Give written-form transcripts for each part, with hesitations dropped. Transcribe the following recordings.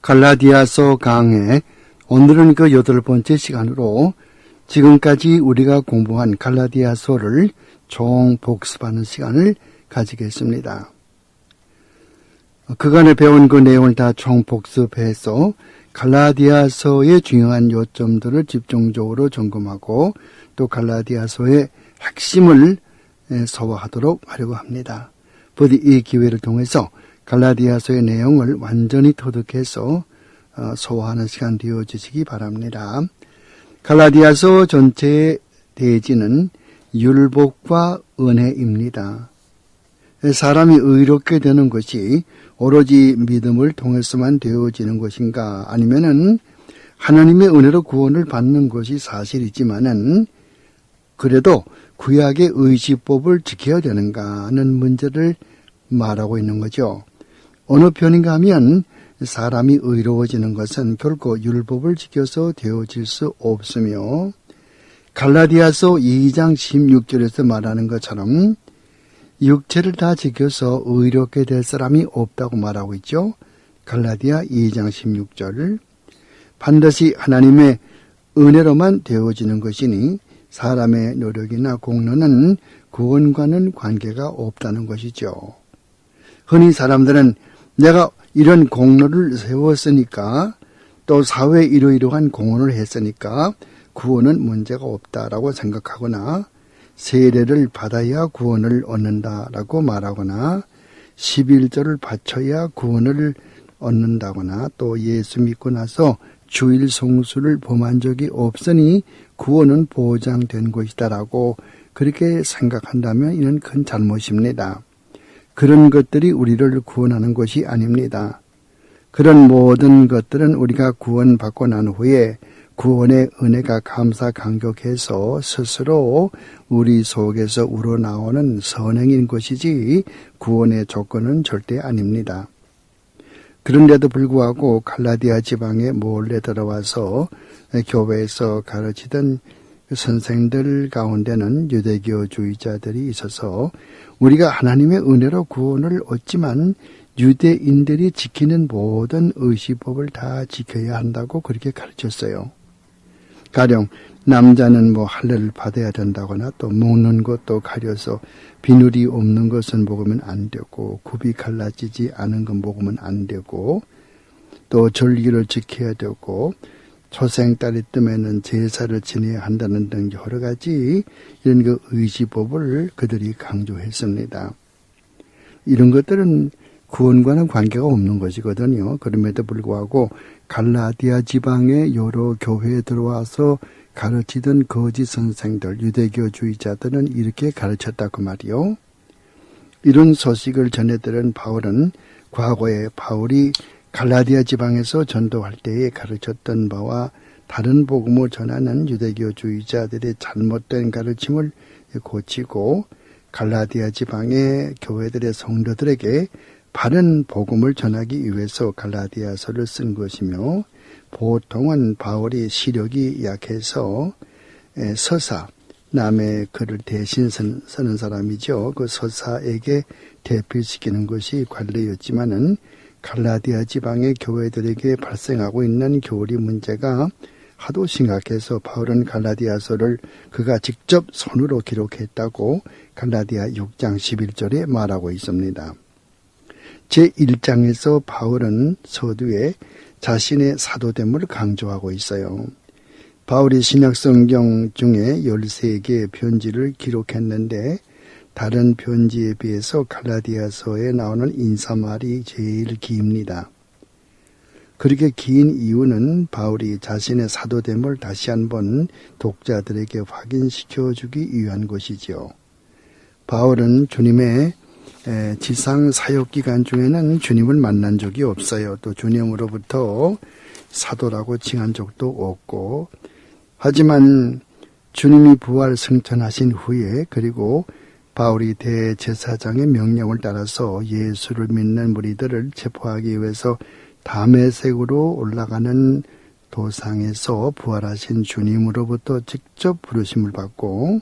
갈라디아서 강해 오늘은 그 8번째 시간으로 지금까지 우리가 공부한 갈라디아서를 총복습하는 시간을 가지겠습니다. 그간에 배운 그 내용을 다 총복습해서 갈라디아서의 중요한 요점들을 집중적으로 점검하고 또 갈라디아서의 핵심을 소화하도록 하려고 합니다. 부디 이 기회를 통해서 갈라디아서의 내용을 완전히 터득해서 소화하는 시간 되어주시기 바랍니다. 갈라디아서 전체의 대지는 율법과 은혜입니다. 사람이 의롭게 되는 것이 오로지 믿음을 통해서만 되어지는 것인가, 아니면은 하나님의 은혜로 구원을 받는 것이 사실이지만은 그래도 구약의 의지법을 지켜야 되는가 하는 문제를 말하고 있는 거죠. 어느 편인가 하면 사람이 의로워지는 것은 결코 율법을 지켜서 되어질 수 없으며, 갈라디아서 2장 16절에서 말하는 것처럼 육체를 다 지켜서 의롭게 될 사람이 없다고 말하고 있죠. 갈라디아 2장 16절. 반드시 하나님의 은혜로만 되어지는 것이니 사람의 노력이나 공로는 구원과는 관계가 없다는 것이죠. 흔히 사람들은 내가 이런 공로를 세웠으니까, 또 사회에 이러이러한 공헌을 했으니까 구원은 문제가 없다라고 생각하거나, 세례를 받아야 구원을 얻는다라고 말하거나, 11조를 바쳐야 구원을 얻는다거나, 또 예수 믿고 나서 주일 성수를 범한 적이 없으니 구원은 보장된 것이다라고 그렇게 생각한다면 이는 큰 잘못입니다. 그런 것들이 우리를 구원하는 것이 아닙니다. 그런 모든 것들은 우리가 구원받고 난 후에 구원의 은혜가 감사 감격해서 스스로 우리 속에서 우러나오는 선행인 것이지 구원의 조건은 절대 아닙니다. 그런데도 불구하고 갈라디아 지방에 몰래 들어와서 교회에서 가르치던 선생들 가운데는 유대교주의자들이 있어서 우리가 하나님의 은혜로 구원을 얻지만 유대인들이 지키는 모든 의식법을 다 지켜야 한다고 그렇게 가르쳤어요. 가령 남자는 할례를 받아야 된다거나, 또 먹는 것도 가려서 비늘이 없는 것은 먹으면 안 되고, 굽이 갈라지지 않은 건 먹으면 안 되고, 또 절기를 지켜야 되고, 초생딸이 뜨면은 제사를 지내야 한다는 등 여러 가지 이런 그 의지법을 그들이 강조했습니다. 이런 것들은 구원과는 관계가 없는 것이거든요. 그럼에도 불구하고 갈라디아 지방의 여러 교회에 들어와서 가르치던 거짓 선생들, 유대교주의자들은 이렇게 가르쳤다고 말이요. 이런 소식을 전해들은 바울은 과거에 바울이 갈라디아 지방에서 전도할 때에 가르쳤던 바와 다른 복음을 전하는 유대교주의자들의 잘못된 가르침을 고치고 갈라디아 지방의 교회들의 성도들에게 바른 복음을 전하기 위해서 갈라디아서를 쓴 것이며, 보통은 바울이 시력이 약해서 서사, 남의 글을 대신 쓰는 사람이죠. 그 서사에게 대필시키는 것이 관례였지만은 갈라디아 지방의 교회들에게 발생하고 있는 교리 문제가 하도 심각해서 바울은 갈라디아서를 그가 직접 손으로 기록했다고 갈라디아 6장 11절에 말하고 있습니다. 제1장에서 바울은 서두에 자신의 사도됨을 강조하고 있어요. 바울이 신약성경 중에 13개의 편지를 기록했는데 다른 편지에 비해서 갈라디아서에 나오는 인사말이 제일 깁니다. 그렇게 긴 이유는 바울이 자신의 사도됨을 다시 한번 독자들에게 확인시켜주기 위한 것이죠. 바울은 주님의 지상 사역 기간 중에는 주님을 만난 적이 없어요. 또 주님으로부터 사도라고 칭한 적도 없고, 하지만 주님이 부활 승천하신 후에, 그리고 바울이 대제사장의 명령을 따라서 예수를 믿는 무리들을 체포하기 위해서 다메섹으로 올라가는 도상에서 부활하신 주님으로부터 직접 부르심을 받고,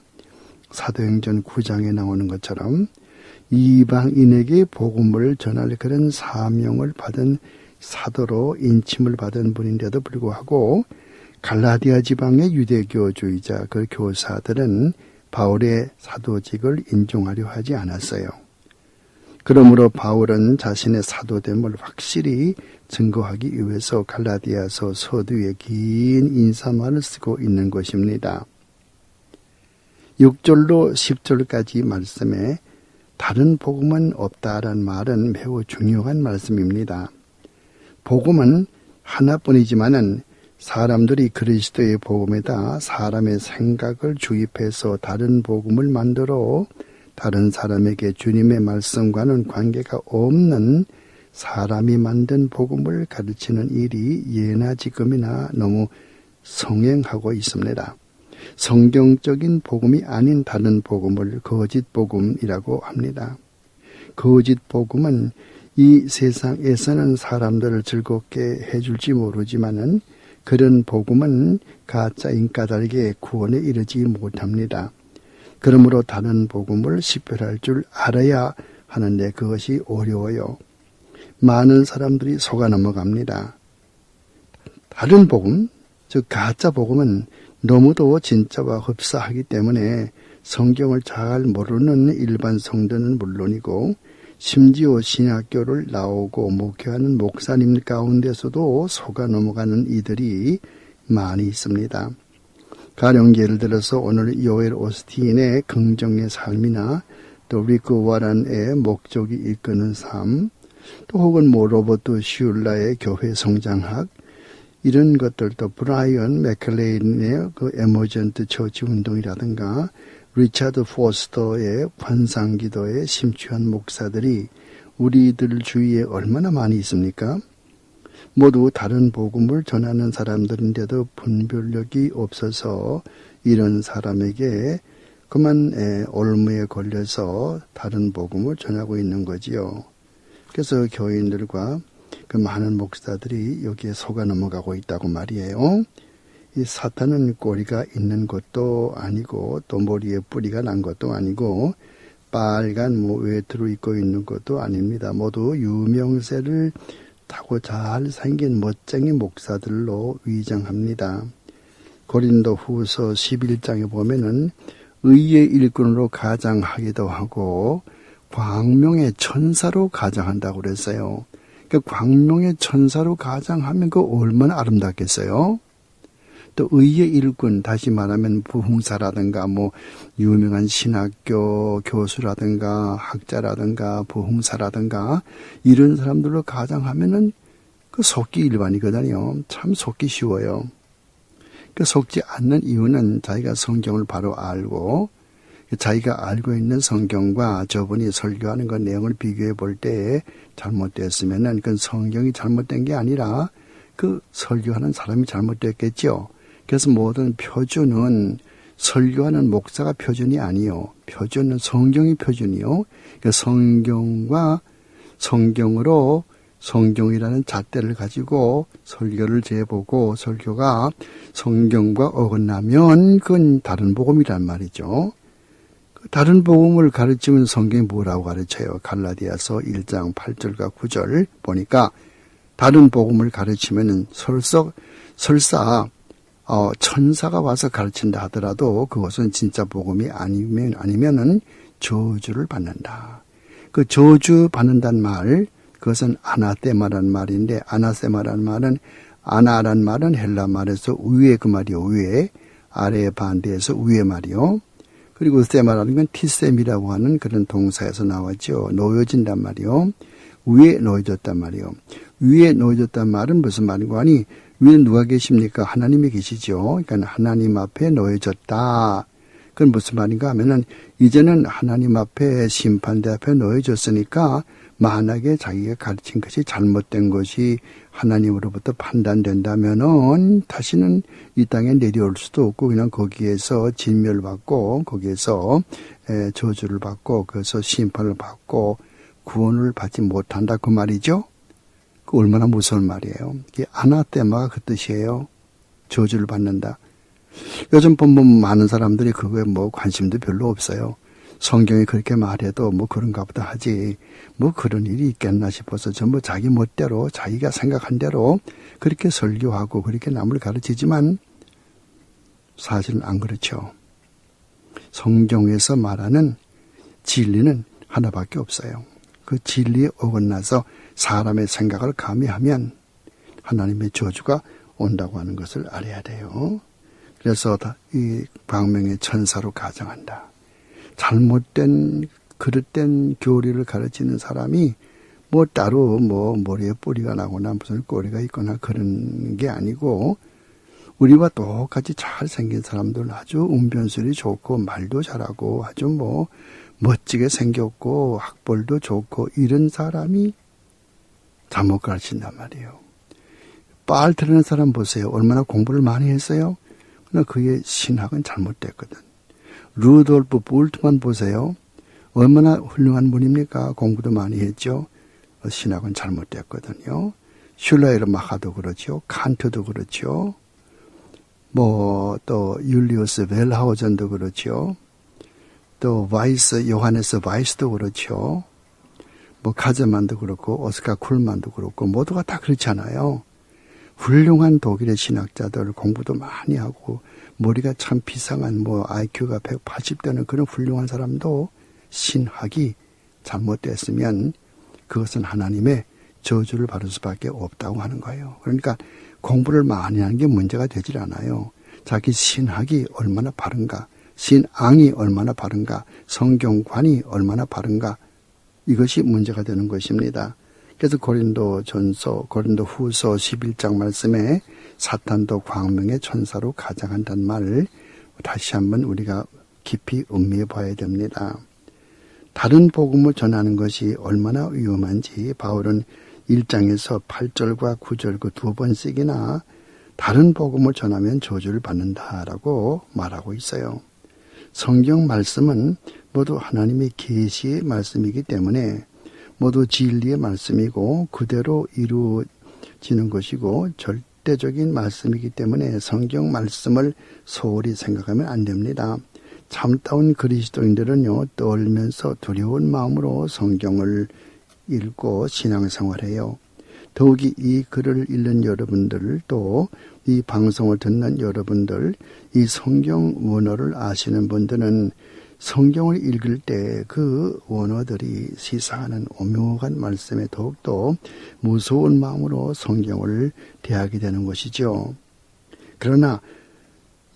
사도행전 9장에 나오는 것처럼 이방인에게 복음을 전할 그런 사명을 받은 사도로 인침을 받은 분인데도 불구하고 갈라디아 지방의 유대교주의자 그 교사들은 바울의 사도직을 인정하려 하지 않았어요. 그러므로 바울은 자신의 사도됨을 확실히 증거하기 위해서 갈라디아서 서두에 긴 인사말을 쓰고 있는 것입니다. 6절로 10절까지 말씀에 다른 복음은 없다라는 말은 매우 중요한 말씀입니다. 복음은 하나뿐이지만은 사람들이 그리스도의 복음에다 사람의 생각을 주입해서 다른 복음을 만들어 다른 사람에게 주님의 말씀과는 관계가 없는 사람이 만든 복음을 가르치는 일이 예나 지금이나 너무 성행하고 있습니다. 성경적인 복음이 아닌 다른 복음을 거짓 복음이라고 합니다. 거짓 복음은 이 세상에서는 사람들을 즐겁게 해줄지 모르지만은 그런 복음은 가짜 인까닭에 구원에 이르지 못합니다. 그러므로 다른 복음을 식별할 줄 알아야 하는데 그것이 어려워요. 많은 사람들이 속아 넘어갑니다. 다른 복음, 즉 가짜 복음은 너무도 진짜와 흡사하기 때문에 성경을 잘 모르는 일반 성도는 물론이고 심지어 신학교를 나오고 목회하는 목사님 가운데서도 속아 넘어가는 이들이 많이 있습니다. 가령 예를 들어서 오늘 요엘 오스틴의 긍정의 삶이나 또 리크 와란의 목적이 이끄는 삶, 또 혹은 로버트 슐라의 교회 성장학, 이런 것들도 브라이언 맥클레인의 그 에머전트 처치 운동이라든가 리차드 포스터의 환상기도에 심취한 목사들이 우리들 주위에 얼마나 많이 있습니까? 모두 다른 복음을 전하는 사람들인데도 분별력이 없어서 이런 사람에게 그만 올무에 걸려서 다른 복음을 전하고 있는 거지요. 그래서 교인들과 그 많은 목사들이 여기에 속아 넘어가고 있다고 말이에요. 이 사탄은 꼬리가 있는 것도 아니고 또 머리에 뿌리가 난 것도 아니고 빨간 외투를 입고 있는 것도 아닙니다. 모두 유명세를 타고 잘 생긴 멋쟁이 목사들로 위장합니다. 고린도 후서 11장에 보면은 의의 일꾼으로 가장하기도 하고 광명의 천사로 가장한다고 그랬어요. 그 광명의 천사로 가장하면 그 얼마나 아름답겠어요? 또 의의 일꾼, 다시 말하면 부흥사라든가 유명한 신학교 교수라든가 학자라든가 부흥사라든가 이런 사람들로 가장하면은 그 속기 일반이거든요. 참 속기 쉬워요. 그 속지 않는 이유는 자기가 성경을 바로 알고 자기가 알고 있는 성경과 저분이 설교하는 그 내용을 비교해 볼 때 잘못됐으면은 그건 성경이 잘못된 게 아니라 그 설교하는 사람이 잘못됐겠죠. 그래서 모든 표준은 설교하는 목사가 표준이 아니요. 표준은 성경이 표준이요. 그러니까 성경과 성경으로 성경이라는 잣대를 가지고 설교를 재보고 설교가 성경과 어긋나면 그건 다른 복음이란 말이죠. 다른 복음을 가르치면 성경이 뭐라고 가르쳐요? 갈라디아서 1장 8절과 9절 보니까 다른 복음을 가르치면은 설사 천사가 와서 가르친다 하더라도 그것은 진짜 복음이 아니면은 저주를 받는다. 그 저주 받는다는 말, 그것은 아나테마라는 말인데 아나세마라는 말은 아나라는 말은 헬라 말에서 위에 그 말이요. 위에 아래의 반대에서 위에 말이요. 그리고 세마라는 건 티셈이라고 하는 그런 동사에서 나왔죠. 놓여진단 말이요. 위에 놓여졌단 말이요. 위에 놓여졌단 말은 무슨 말인가 하니 위에 누가 계십니까? 하나님이 계시죠. 그러니까 하나님 앞에 놓여졌다. 그건 무슨 말인가 하면은 이제는 하나님 앞에 심판대 앞에 놓여졌으니까 만약에 자기가 가르친 것이 잘못된 것이 하나님으로부터 판단된다면은 다시는 이 땅에 내려올 수도 없고 그냥 거기에서 진멸받고 거기에서 저주를 받고 그래서 심판을 받고 구원을 받지 못한다 그 말이죠. 그 얼마나 무서운 말이에요. 이게 아나테마가 그 뜻이에요. 저주를 받는다. 요즘 보면 많은 사람들이 그거에 관심도 별로 없어요. 성경이 그렇게 말해도 뭐 그런가 보다 하지 뭐 그런 일이 있겠나 싶어서 전부 자기 멋대로 자기가 생각한 대로 그렇게 설교하고 그렇게 남을 가르치지만 사실은 안 그렇죠. 성경에서 말하는 진리는 하나밖에 없어요. 그 진리에 어긋나서 사람의 생각을 가미하면 하나님의 저주가 온다고 하는 것을 알아야 돼요. 그래서 이 광명의 천사로 가정한다. 잘못된 그릇된 교리를 가르치는 사람이 뭐 따로 뭐 머리에 뿌리가 나거나 무슨 꼬리가 있거나 그런 게 아니고 우리와 똑같이 잘생긴 사람들 아주 운변술이 좋고 말도 잘하고 아주 뭐 멋지게 생겼고 학벌도 좋고 이런 사람이 잘못 가르친단 말이에요. 빨 들으는 사람 보세요. 얼마나 공부를 많이 했어요? 그러나 그의 신학은 잘못됐거든. 루돌프 볼트만 보세요. 얼마나 훌륭한 분입니까? 공부도 많이 했죠. 신학은 잘못됐거든요. 슐라이르마하도 그렇죠. 칸트도 그렇죠. 뭐 또 율리우스 벨하우전도 그렇죠. 또 요하네스 바이스도 그렇죠. 뭐 카제만도 그렇고 오스카 쿨만도 그렇고 모두가 다 그렇잖아요. 훌륭한 독일의 신학자들 공부도 많이 하고 머리가 참 비상한 뭐 IQ가 180되는 그런 훌륭한 사람도 신학이 잘못됐으면 그것은 하나님의 저주를 받을 수밖에 없다고 하는 거예요. 그러니까 공부를 많이 하는 게 문제가 되질 않아요. 자기 신학이 얼마나 바른가, 신앙이 얼마나 바른가, 성경관이 얼마나 바른가 이것이 문제가 되는 것입니다. 그래서 고린도 후서 11장 말씀에 사탄도 광명의 천사로 가장한다는 말을 다시 한번 우리가 깊이 음미해 봐야 됩니다. 다른 복음을 전하는 것이 얼마나 위험한지 바울은 1장에서 8절과 9절 그 두 번씩이나 다른 복음을 전하면 저주를 받는다라고 말하고 있어요. 성경 말씀은 모두 하나님의 계시의 말씀이기 때문에 모두 진리의 말씀이고 그대로 이루어지는 것이고 절대적인 말씀이기 때문에 성경 말씀을 소홀히 생각하면 안 됩니다. 참다운 그리스도인들은요, 떨면서 두려운 마음으로 성경을 읽고 신앙생활해요. 더욱이 이 글을 읽는 여러분들 또 이 방송을 듣는 여러분들 이 성경 원어를 아시는 분들은 성경을 읽을 때 그 원어들이 시사하는 오묘한 말씀에 더욱더 무서운 마음으로 성경을 대하게 되는 것이죠. 그러나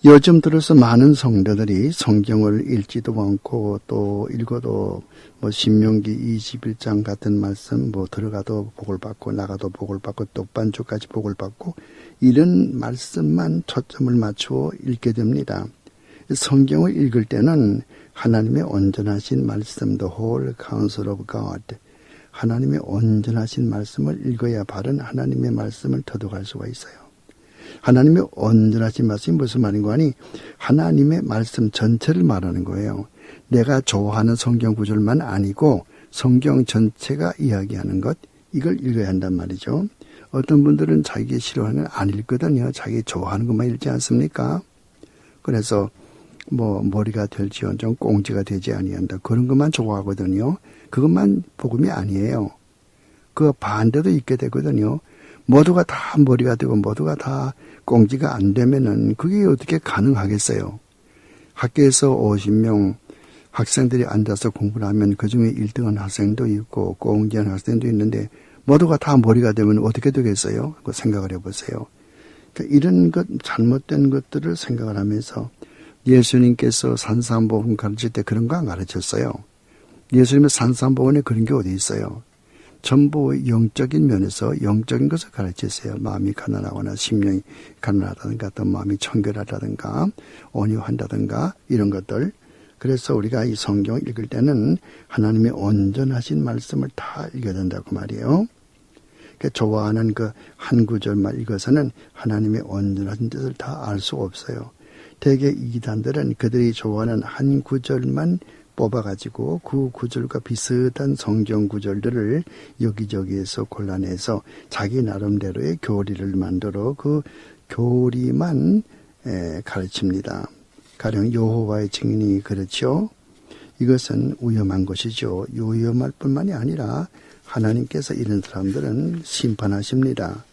요즘 들어서 많은 성도들이 성경을 읽지도 않고 또 읽어도 뭐 신명기 21장 같은 말씀 뭐 들어가도 복을 받고 나가도 복을 받고 떡반주까지 복을 받고 이런 말씀만 초점을 맞추어 읽게 됩니다. 성경을 읽을 때는 하나님의 온전하신 말씀, the whole counsel of God, 하나님의 온전하신 말씀을 읽어야 바른 하나님의 말씀을 터득할 수가 있어요. 하나님의 온전하신 말씀이 무슨 말인가 하니 하나님의 말씀 전체를 말하는 거예요. 내가 좋아하는 성경 구절만 아니고 성경 전체가 이야기하는 것, 이걸 읽어야 한단 말이죠. 어떤 분들은 자기 싫어하는 건 안 읽거든요. 자기 좋아하는 것만 읽지 않습니까? 그래서 뭐 머리가 될지언정 꽁지가 되지 아니한다. 그런 것만 좋아하거든요. 그것만 복음이 아니에요. 그 반대도 있게 되거든요. 모두가 다 머리가 되고 모두가 다 꽁지가 안 되면은 그게 어떻게 가능하겠어요. 학교에서 50명 학생들이 앉아서 공부를 하면 그중에 1등한 학생도 있고 꽁지한 학생도 있는데 모두가 다 머리가 되면 어떻게 되겠어요? 그 생각을 해보세요. 그러니까 이런 것 잘못된 것들을 생각을 하면서 예수님께서 산상복음 가르칠 때 그런 거 안 가르쳤어요. 예수님의 산상복음에 그런 게 어디 있어요? 전부 영적인 면에서 영적인 것을 가르치세요. 마음이 가난하거나 심령이 가난하다든가 또 마음이 청결하다든가 온유한다든가 이런 것들. 그래서 우리가 이 성경을 읽을 때는 하나님의 온전하신 말씀을 다 읽어야 된다고 말이에요. 좋아하는 그 한 구절만 읽어서는 하나님의 온전하신 뜻을 다 알 수 없어요. 대개 이단들은 그들이 좋아하는 한 구절만 뽑아가지고 그 구절과 비슷한 성경 구절들을 여기저기에서 골라내서 자기 나름대로의 교리를 만들어 그 교리만 가르칩니다. 가령 여호와의 증인이 그렇죠. 이것은 위험한 것이죠. 위험할 뿐만이 아니라 하나님께서 이런 사람들은 심판하십니다.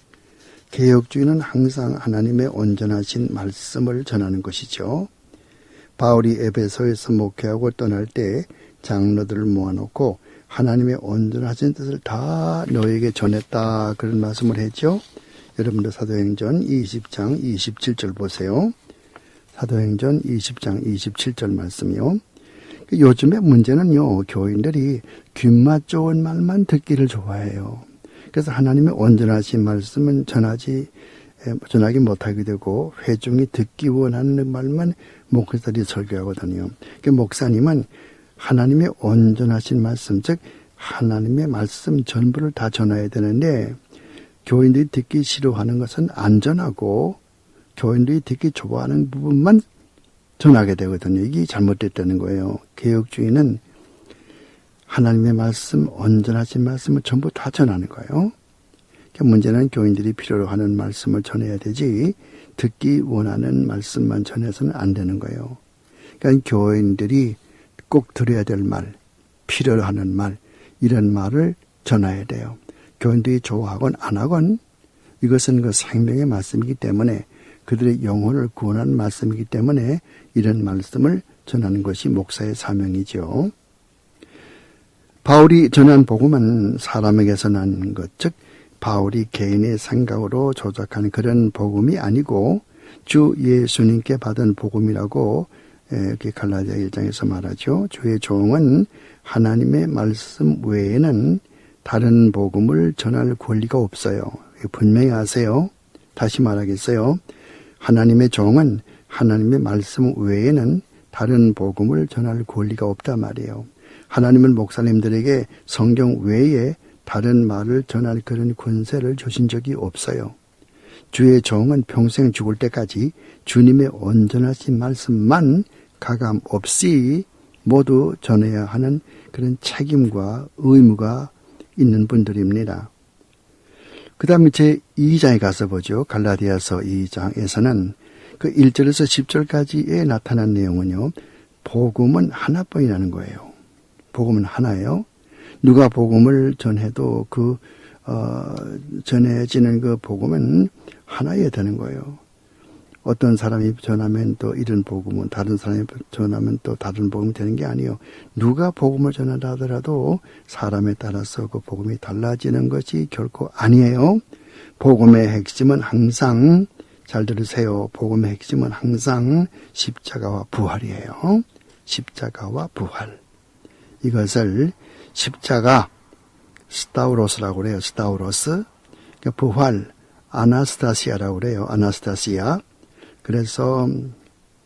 개혁주의는 항상 하나님의 온전하신 말씀을 전하는 것이죠. 바울이 에베소에서 목회하고 떠날 때 장로들을 모아놓고 하나님의 온전하신 뜻을 다 너에게 전했다, 그런 말씀을 했죠. 여러분들 사도행전 20장 27절 보세요. 사도행전 20장 27절 말씀이요. 요즘의 문제는요, 교인들이 귓맛 좋은 말만 듣기를 좋아해요. 그래서 하나님의 온전하신 말씀은 전하지 전하기 못하게 되고 회중이 듣기 원하는 말만 목사들이 설교하거든요. 그 목사님은 하나님의 온전하신 말씀, 즉 하나님의 말씀 전부를 다 전해야 되는데 교인들이 듣기 싫어하는 것은 안전하고 교인들이 듣기 좋아하는 부분만 전하게 되거든요. 이게 잘못됐다는 거예요. 개혁주의는 하나님의 말씀, 온전하신 말씀을 전부 다 전하는 거예요. 문제는 교인들이 필요로 하는 말씀을 전해야 되지 듣기 원하는 말씀만 전해서는 안 되는 거예요. 그러니까 교인들이 꼭 들어야 될 말, 필요로 하는 말, 이런 말을 전해야 돼요. 교인들이 좋아하건 안 하건 이것은 그 생명의 말씀이기 때문에 그들의 영혼을 구원하는 말씀이기 때문에 이런 말씀을 전하는 것이 목사의 사명이죠. 바울이 전한 복음은 사람에게서 난 것, 즉 바울이 개인의 생각으로 조작하는 그런 복음이 아니고 주 예수님께 받은 복음이라고 이렇게 갈라디아 1장에서 말하죠. 주의 종은 하나님의 말씀 외에는 다른 복음을 전할 권리가 없어요. 분명히 아세요. 다시 말하겠어요. 하나님의 종은 하나님의 말씀 외에는 다른 복음을 전할 권리가 없단 말이에요. 하나님은 목사님들에게 성경 외에 다른 말을 전할 그런 권세를 주신 적이 없어요. 주의 종은 평생 죽을 때까지 주님의 온전하신 말씀만 가감 없이 모두 전해야 하는 그런 책임과 의무가 있는 분들입니다. 그 다음에 제2장에 가서 보죠. 갈라디아서 2장에서는 그 1절에서 10절까지에 나타난 내용은요, 복음은 하나뿐이라는 거예요. 복음은 하나예요. 누가 복음을 전해도 전해지는 그 복음은 하나여야 되는 거예요. 어떤 사람이 전하면 또 이런 복음은, 다른 사람이 전하면 또 다른 복음이 되는 게 아니에요. 누가 복음을 전한다 하더라도 사람에 따라서 그 복음이 달라지는 것이 결코 아니에요. 복음의 핵심은 항상, 잘 들으세요. 복음의 핵심은 항상 십자가와 부활이에요. 십자가와 부활. 이것을 십자가, 스타우로스라고 그래요. 스타우로스. 부활, 아나스타시아라고 그래요. 아나스타시아. 그래서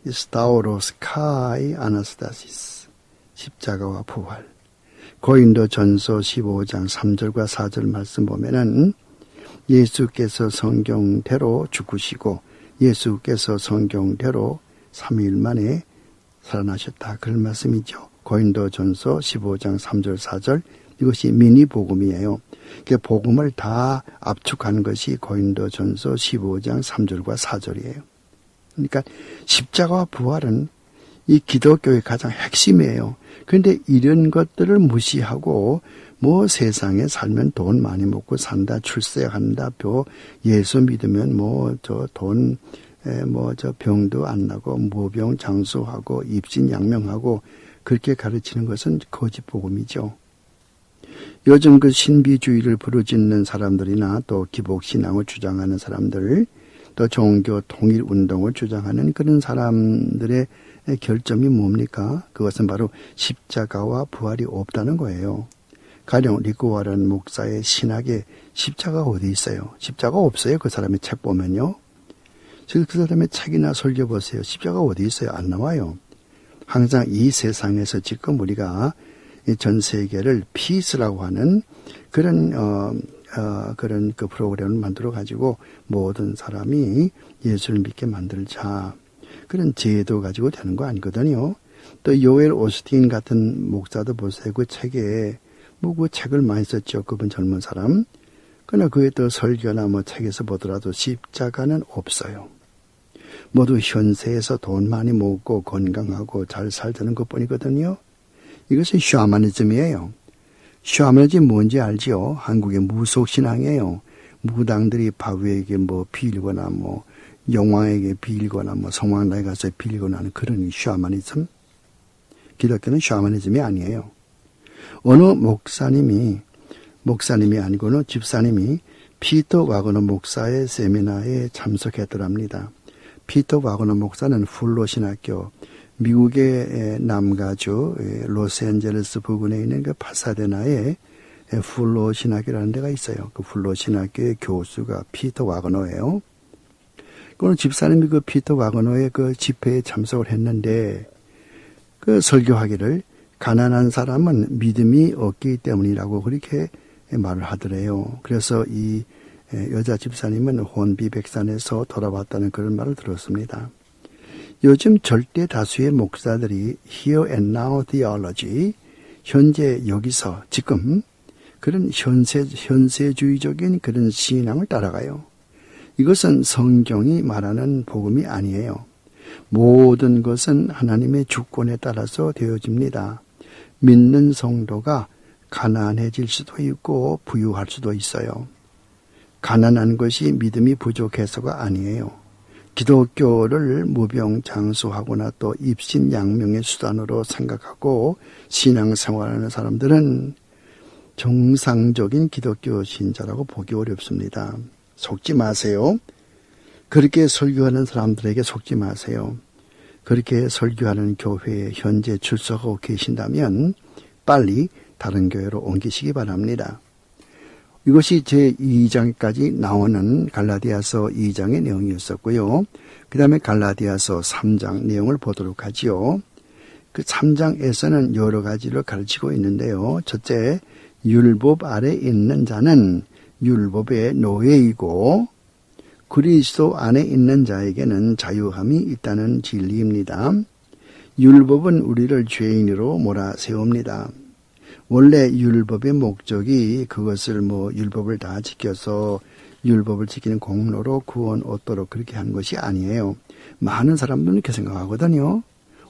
스타우로스 카이 아나스타시스. 십자가와 부활. 고린도전서 15장 3절과 4절 말씀 보면은 예수께서 성경대로 죽으시고 예수께서 성경대로 3일 만에 살아나셨다. 그런 말씀이죠. 고린도전서 15장 3절 4절, 이것이 미니 복음이에요. 복음을 다 압축한 것이 고린도전서 15장 3절과 4절이에요. 그러니까 십자가와 부활은 이 기독교의 가장 핵심이에요. 그런데 이런 것들을 무시하고 세상에 살면 돈 많이 먹고 산다, 출세한다, 예수 믿으면 병도 안 나고 무병 장수하고 입신양명하고 그렇게 가르치는 것은 거짓 복음이죠. 요즘 그 신비주의를 부르짖는 사람들이나 또 기복신앙을 주장하는 사람들, 또 종교 통일운동을 주장하는 그런 사람들의 결점이 뭡니까? 그것은 바로 십자가와 부활이 없다는 거예요. 가령 리코와란 목사의 신학에 십자가가 어디 있어요? 십자가 없어요. 그 사람의 책 보면요. 그 사람의 책이나 설교 보세요. 십자가 어디 있어요? 안 나와요. 항상 이 세상에서 지금 우리가 전 세계를 피스라고 하는 그런 그 프로그램을 만들어 가지고 모든 사람이 예수를 믿게 만들자. 그런 제도 가지고 되는 거 아니거든요. 또 요엘 오스틴 같은 목사도 보세요. 그 책에 그 책을 많이 썼죠. 그분 젊은 사람. 그러나 그의 또 설교나 책에서 보더라도 십자가는 없어요. 모두 현세에서 돈 많이 모으고 건강하고 잘 살자는 것뿐이거든요. 이것은 샤머니즘이에요. 샤머니즘 뭔지 알죠? 한국의 무속신앙이에요. 무당들이 바위에게 뭐 빌거나 뭐 영왕에게 빌거나 뭐 성왕당에 가서 빌거나 하는 그런 샤머니즘. 기독교는 샤머니즘이 아니에요. 어느 목사님이 아니고는 집사님이 피터 와그너 목사의 세미나에 참석했더랍니다. 피터 와그너 목사는 풀로 신학교, 미국의 남가주 로스앤젤레스 부근에 있는 그 파사데나에 풀로 신학교라는 데가 있어요. 그 풀로 신학교의 교수가 피터 와그너예요. 그는 집사님이 그 피터 와그너의 그 집회에 참석을 했는데 그 설교하기를 가난한 사람은 믿음이 없기 때문이라고 그렇게 말을 하더래요. 그래서 이 여자 집사님은 혼비백산에서 돌아왔다는 그런 말을 들었습니다. 요즘 절대 다수의 목사들이 Here and Now Theology, 현재 여기서 지금 그런 현세주의적인 그런 신앙을 따라가요. 이것은 성경이 말하는 복음이 아니에요. 모든 것은 하나님의 주권에 따라서 되어집니다. 믿는 성도가 가난해질 수도 있고 부유할 수도 있어요. 가난한 것이 믿음이 부족해서가 아니에요. 기독교를 무병장수하거나 또 입신양명의 수단으로 생각하고 신앙생활하는 사람들은 정상적인 기독교 신자라고 보기 어렵습니다. 속지 마세요. 그렇게 설교하는 사람들에게 속지 마세요. 그렇게 설교하는 교회에 현재 출석하고 계신다면 빨리 다른 교회로 옮기시기 바랍니다. 이것이 제2장까지 나오는 갈라디아서 2장의 내용이었었고요. 그 다음에 갈라디아서 3장 내용을 보도록 하지요. 그 3장에서는 여러 가지를 가르치고 있는데요. 첫째, 율법 아래 있는 자는 율법의 노예이고 그리스도 안에 있는 자에게는 자유함이 있다는 진리입니다. 율법은 우리를 죄인으로 몰아세웁니다. 원래 율법의 목적이 그것을 율법을 다 지켜서 율법을 지키는 공로로 구원 얻도록 그렇게 한 것이 아니에요. 많은 사람들은 이렇게 생각하거든요.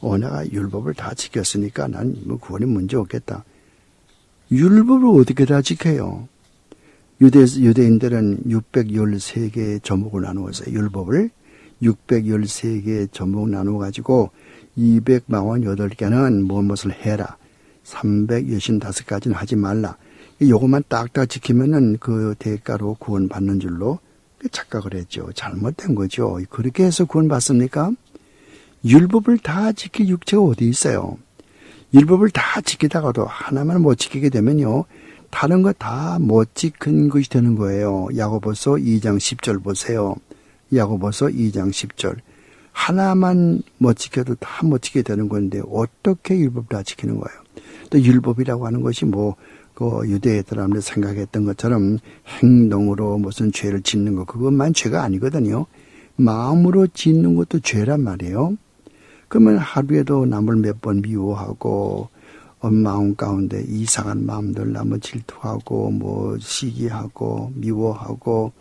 내가 율법을 다 지켰으니까 난 구원이 문제 없겠다. 율법을 어떻게 다 지켜요? 유대인들은 613개의 조목을 나누었어요. 율법을 613개의 조목 나누어가지고 248개는 무엇을 해라. 365가지는 하지 말라. 요것만 딱딱 지키면은 그 대가로 구원받는 줄로 착각을 했죠. 잘못된 거죠. 그렇게 해서 구원받습니까? 율법을 다 지킬 육체가 어디 있어요? 율법을 다 지키다가도 하나만 못 지키게 되면요. 다른 거 다 못 지킨 것이 되는 거예요. 야고보서 2장 10절 보세요. 야고보서 2장 10절. 하나만 못 지켜도 다 못 지키게 되는 건데 어떻게 율법 다 지키는 거예요? 또 율법이라고 하는 것이 그 유대 사람들 생각했던 것처럼 행동으로 무슨 죄를 짓는 거 그것만 죄가 아니거든요. 마음으로 짓는 것도 죄란 말이에요. 그러면 하루에도 남을 몇 번 미워하고 마음 가운데 이상한 마음들 남을 질투하고 시기하고 미워하고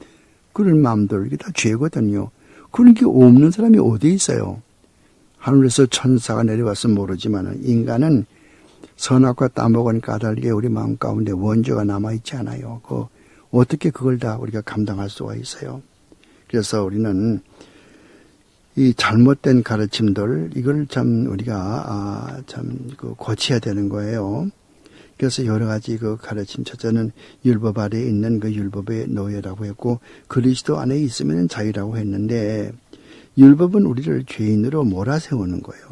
그런 마음들 이게 다 죄거든요. 그런 게 없는 사람이 어디 있어요? 하늘에서 천사가 내려와서 모르지만 인간은 선악과 따먹은 까닭에 우리 마음 가운데 원죄가 남아있지 않아요. 어떻게 그걸 다 우리가 감당할 수가 있어요? 그래서 우리는 이 잘못된 가르침들, 이걸 우리가 고쳐야 되는 거예요. 그래서 여러 가지 그 가르침, 첫째는 율법 아래에 있는 그 율법의 노예라고 했고, 그리스도 안에 있으면 자유라고 했는데, 율법은 우리를 죄인으로 몰아세우는 거예요.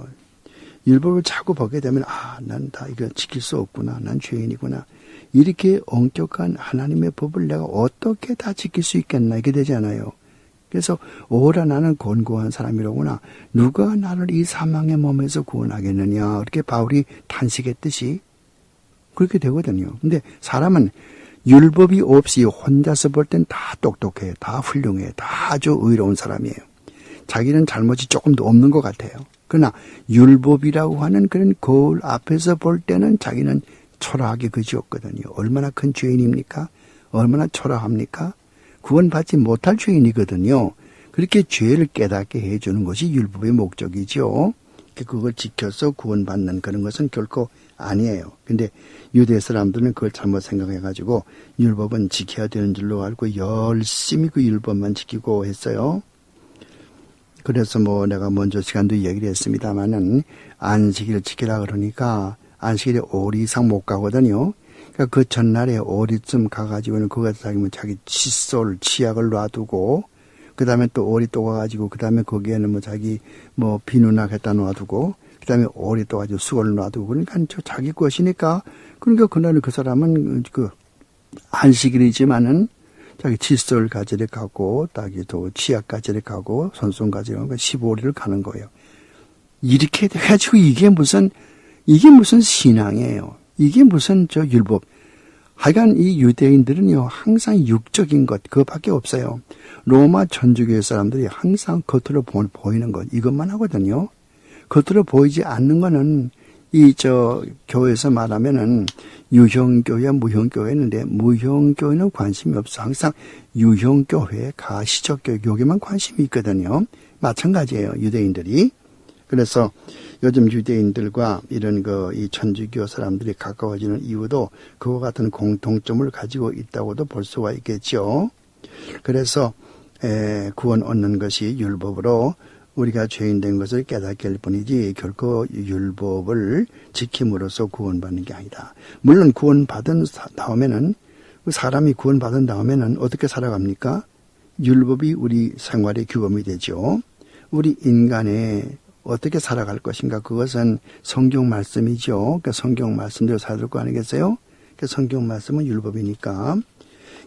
율법을 자꾸 보게 되면, 난 다 이거 지킬 수 없구나. 난 죄인이구나. 이렇게 엄격한 하나님의 법을 내가 어떻게 다 지킬 수 있겠나. 이게 되잖아요. 그래서 오라 나는 곤고한 사람이로구나. 누가 나를 이 사망의 몸에서 구원하겠느냐. 이렇게 바울이 탄식했듯이 그렇게 되거든요. 근데 사람은 율법이 없이 혼자서 볼 땐 다 똑똑해. 다 훌륭해. 다 아주 의로운 사람이에요. 자기는 잘못이 조금도 없는 것 같아요. 그러나 율법이라고 하는 그런 거울 앞에서 볼 때는 자기는 초라하게 그지없거든요. 얼마나 큰 죄인입니까? 얼마나 초라합니까? 구원받지 못할 죄인이거든요. 그렇게 죄를 깨닫게 해주는 것이 율법의 목적이죠. 그걸 지켜서 구원받는 그런 것은 결코 아니에요. 근데 유대 사람들은 그걸 잘못 생각해가지고 율법은 지켜야 되는 줄로 알고 열심히 그 율법만 지키고 했어요. 그래서 내가 먼저 시간도 얘기를 했습니다만은 안식일을 지키라 그러니까 안식일에 5일 이상 못 가거든요. 그러니까 그 전날에 5일쯤 가가지고는 그거 자기 칫솔, 치약을 놔두고 그 다음에 또 5일 또 가가지고 그 다음에 거기에는 자기 비누나 갖다 놔두고 그 다음에 5일 또 가지고 수건을 놔두고 그러니까 자기 것이니까 그러니까 그날은 그 사람은 그 안식일이지만은 자기 칫솔 가지를 가고 또 치약 가지를 가고 손손 가지를 가고 15일을 가는 거예요. 이렇게 해가지고 이게 무슨 신앙이에요. 이게 무슨 율법. 하여간 이 유대인들은요, 항상 육적인 것, 그것밖에 없어요. 로마 천주교의 사람들이 항상 겉으로 보이는 것, 이것만 하거든요. 겉으로 보이지 않는 거는 교회에서 말하면은 유형교회, 무형교회인데 무형교회는 관심이 없어. 항상 유형교회, 가시적교회, 여기만 관심이 있거든요. 마찬가지예요, 유대인들이. 그래서 요즘 유대인들과 이런 이 천주교 사람들이 가까워지는 이유도 그와 같은 공통점을 가지고 있다고도 볼 수가 있겠죠. 그래서 구원 얻는 것이 율법으로 우리가 죄인 된 것을 깨닫게 할 뿐이지 결코 율법을 지킴으로써 구원받는 게 아니다. 물론 구원받은 다음에는 사람이 구원받은 다음에는 어떻게 살아갑니까? 율법이 우리 생활의 규범이 되죠. 우리 인간의 어떻게 살아갈 것인가 그것은 성경 말씀이죠. 그러니까 성경 말씀대로 살아갈 거 아니겠어요? 그러니까 성경 말씀은 율법이니까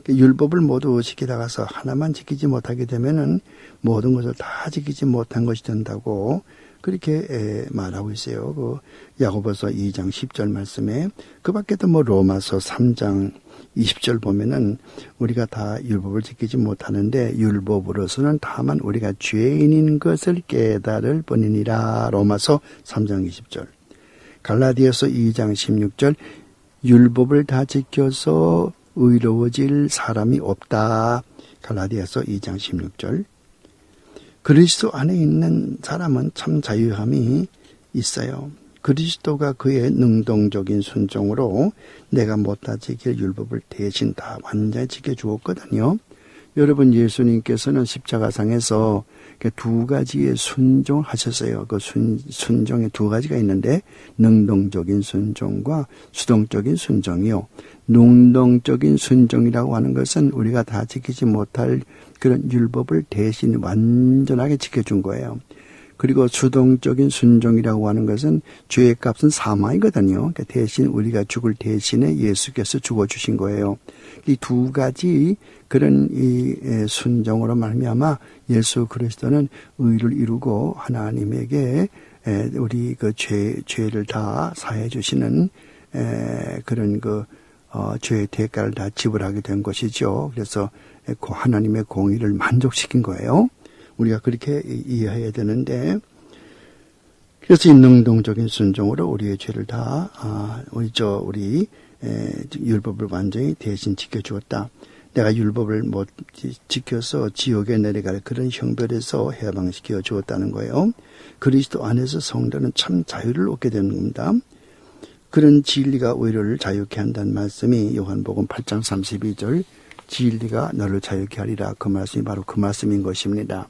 율법을 모두 지키다가서 하나만 지키지 못하게 되면은 모든 것을 다 지키지 못한 것이 된다고 그렇게 말하고 있어요. 그 야고보서 2장 10절 말씀에 그 밖에도 로마서 3장 20절 보면은 우리가 다 율법을 지키지 못하는데 율법으로서는 다만 우리가 죄인인 것을 깨달을 뿐이니라. 로마서 3장 20절. 갈라디아서 2장 16절 율법을 다 지켜서 의로워질 사람이 없다. 갈라디아서 2장 16절. 그리스도 안에 있는 사람은 참 자유함이 있어요. 그리스도가 그의 능동적인 순종으로 내가 못다 지킬 율법을 대신 다 완전히 지켜주었거든요. 여러분 예수님께서는 십자가상에서 두 가지의 순종하셨어요. 그 순종에 두 가지가 있는데 능동적인 순종과 수동적인 순종이요. 능동적인 순종이라고 하는 것은 우리가 다 지키지 못할 그런 율법을 대신 완전하게 지켜준 거예요. 그리고 수동적인 순종이라고 하는 것은 죄의 값은 사망이거든요. 그러니까 대신 우리가 죽을 대신에 예수께서 죽어주신 거예요. 이 두 가지 그런 이 순종으로 말미암아 예수 그리스도는 의를 이루고 하나님에게 우리 그 죄를 다 사해 주시는 그런 죄의 대가를 다 지불하게 된 것이죠. 그래서 하나님의 공의를 만족시킨 거예요. 우리가 그렇게 이해해야 되는데, 그래서 이 능동적인 순종으로 우리의 죄를 다 우리 율법을 완전히 대신 지켜주었다. 내가 율법을 못 지켜서 지옥에 내려갈 그런 형벌에서 해방시켜 주었다는 거예요. 그리스도 안에서 성도는 참 자유를 얻게 되는 겁니다. 그런 진리가 우리를 자유케 한다는 말씀이 요한복음 8장 32절 진리가 너를 자유케 하리라. 그 말씀이 바로 그 말씀인 것입니다.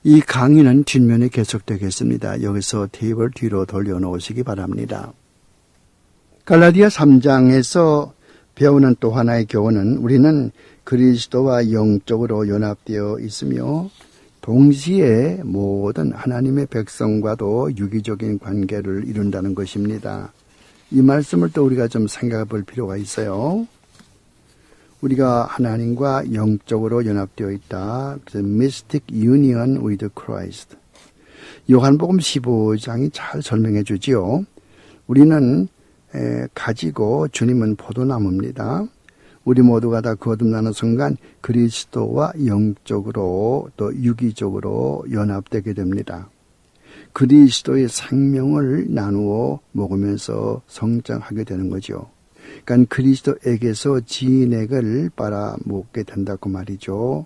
이 강의는 뒷면에 계속되겠습니다. 여기서 테이블 뒤로 돌려놓으시기 바랍니다. 갈라디아 3장에서 배우는 또 하나의 교훈은 우리는 그리스도와 영적으로 연합되어 있으며 동시에 모든 하나님의 백성과도 유기적인 관계를 이룬다는 것입니다. 이 말씀을 또 우리가 좀 생각해 볼 필요가 있어요. 우리가 하나님과 영적으로 연합되어 있다. Mystic Union with Christ. 요한복음 15장이 잘 설명해 주지요. 우리는 가지고 주님은 포도나무입니다. 우리 모두가 다 거듭나는 순간 그리스도와 영적으로 또 유기적으로 연합되게 됩니다. 그리스도의 생명을 나누어 먹으면서 성장하게 되는 거죠. 그러니까 그리스도에게서 진액을 빨아먹게 된다고 말이죠.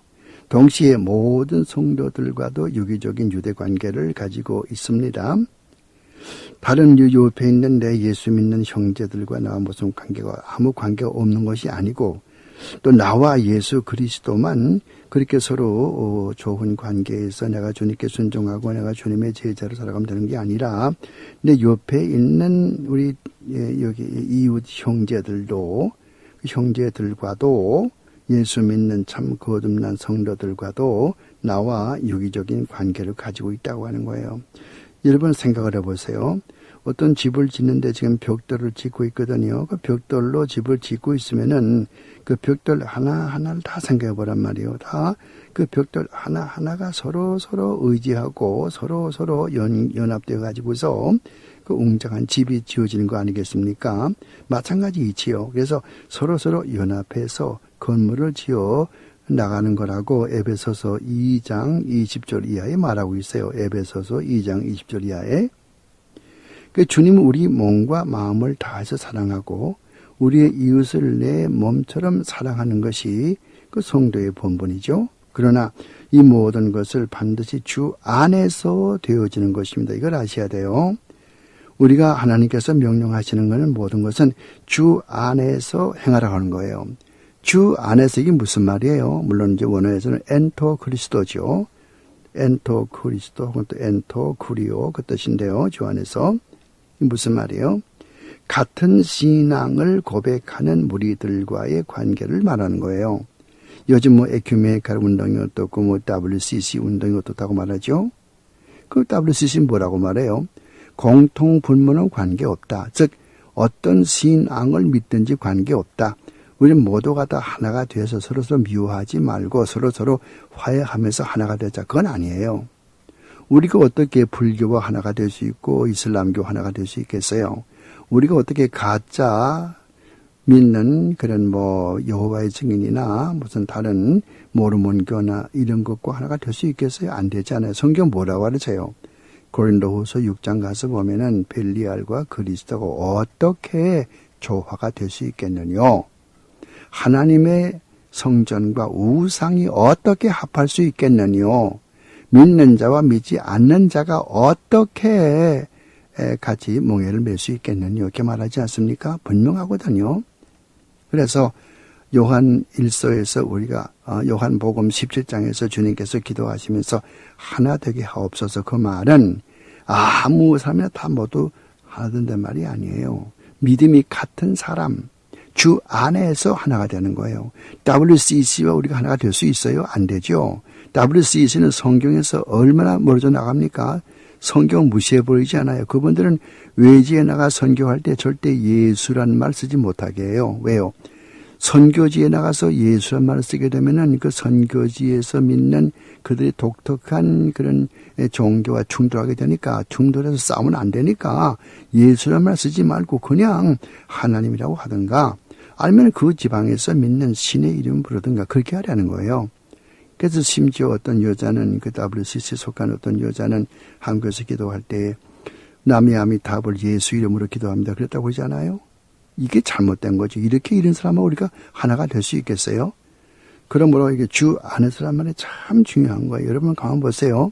동시에 모든 성도들과도 유기적인 유대 관계를 가지고 있습니다. 다른 옆에 있는 내 예수 믿는 형제들과 나와 무슨 관계가 아무 관계가 없는 것이 아니고 또 나와 예수 그리스도만 그렇게 서로 좋은 관계에서 내가 주님께 순종하고 내가 주님의 제자로 살아가면 되는 게 아니라 내 옆에 있는 우리 여기 이웃 형제들도 형제들과도 예수 믿는 참 거듭난 성도들과도 나와 유기적인 관계를 가지고 있다고 하는 거예요. 여러분 생각을 해보세요. 어떤 집을 짓는데 지금 벽돌을 짓고 있거든요. 그 벽돌로 집을 짓고 있으면은 그 벽돌 하나하나를 다 생각해 보란 말이에요. 다 그 벽돌 하나하나가 서로 의지하고 서로 연합되어 가지고서 그 웅장한 집이 지어지는 거 아니겠습니까? 마찬가지 이치요. 그래서 서로 연합해서 건물을 지어 나가는 거라고 에베소서 2장 20절 이하에 말하고 있어요. 에베소서 2장 20절 이하에. 그 주님은 우리 몸과 마음을 다해서 사랑하고 우리의 이웃을 내 몸처럼 사랑하는 것이 그 성도의 본분이죠. 그러나 이 모든 것을 반드시 주 안에서 되어지는 것입니다. 이걸 아셔야 돼요. 우리가 하나님께서 명령하시는 것은 모든 것은 주 안에서 행하라고 하는 거예요. 주 안에서 이게 무슨 말이에요? 물론 이제 원어에서는 엔토 그리스도죠. 엔토 그리스도 혹은 또 엔토 쿠리오 그 뜻인데요. 주 안에서. 이게 무슨 말이에요? 같은 신앙을 고백하는 무리들과의 관계를 말하는 거예요. 요즘 뭐 에큐메니칼 운동이 어떻고 뭐 WCC 운동이 어떻다고 말하죠. 그 WCC는 뭐라고 말해요? 공통 분모는 관계없다. 즉 어떤 신앙을 믿든지 관계없다. 우리는 모두가 다 하나가 되어서 서로 미워하지 말고 서로 화해하면서 하나가 되자. 그건 아니에요. 우리가 어떻게 불교와 하나가 될 수 있고 이슬람교 하나가 될 수 있겠어요? 우리가 어떻게 가짜 믿는 그런 뭐 여호와의 증인이나 무슨 다른 모르몬교나 이런 것과 하나가 될 수 있겠어요? 안 되잖아요. 성경 뭐라고 그러세요? 고린도후서 6장 가서 보면은 벨리알과 그리스도가 어떻게 조화가 될 수 있겠느냐? 하나님의 성전과 우상이 어떻게 합할 수 있겠느냐? 믿는 자와 믿지 않는 자가 어떻게 같이 몽해를 맺을 수 있겠느냐? 이렇게 말하지 않습니까? 분명하거든요. 그래서 요한 1서에서 우리가 요한복음 17장에서 주님께서 기도하시면서 하나 되게 하옵소서 그 말은 아무 사람이나 다 모두 하나 된단 말이 아니에요. 믿음이 같은 사람 주 안에서 하나가 되는 거예요. WCC와 우리가 하나가 될 수 있어요? 안 되죠. WCC는 성경에서 얼마나 멀어져 나갑니까? 성경 무시해버리지 않아요. 그분들은 외지에 나가 선교할 때 절대 예수란 말 쓰지 못하게 해요. 왜요? 선교지에 나가서 예수란 말을 쓰게 되면은 그 선교지에서 믿는 그들의 독특한 그런 종교와 충돌하게 되니까 충돌해서 싸우면 안 되니까 예수란 말 쓰지 말고 그냥 하나님이라고 하든가 아니면 그 지방에서 믿는 신의 이름 부르든가 그렇게 하라는 거예요. 그래서 심지어 어떤 여자는 그 WCC에 속한 어떤 여자는 한국에서 기도할 때 나미아미타불 예수 이름으로 기도합니다. 그랬다고 하잖아요. 이게 잘못된 거죠. 이렇게 이런 사람은 우리가 하나가 될 수 있겠어요? 그러므로 이게 주 안에서란 말이 참 중요한 거예요. 여러분 가만 보세요.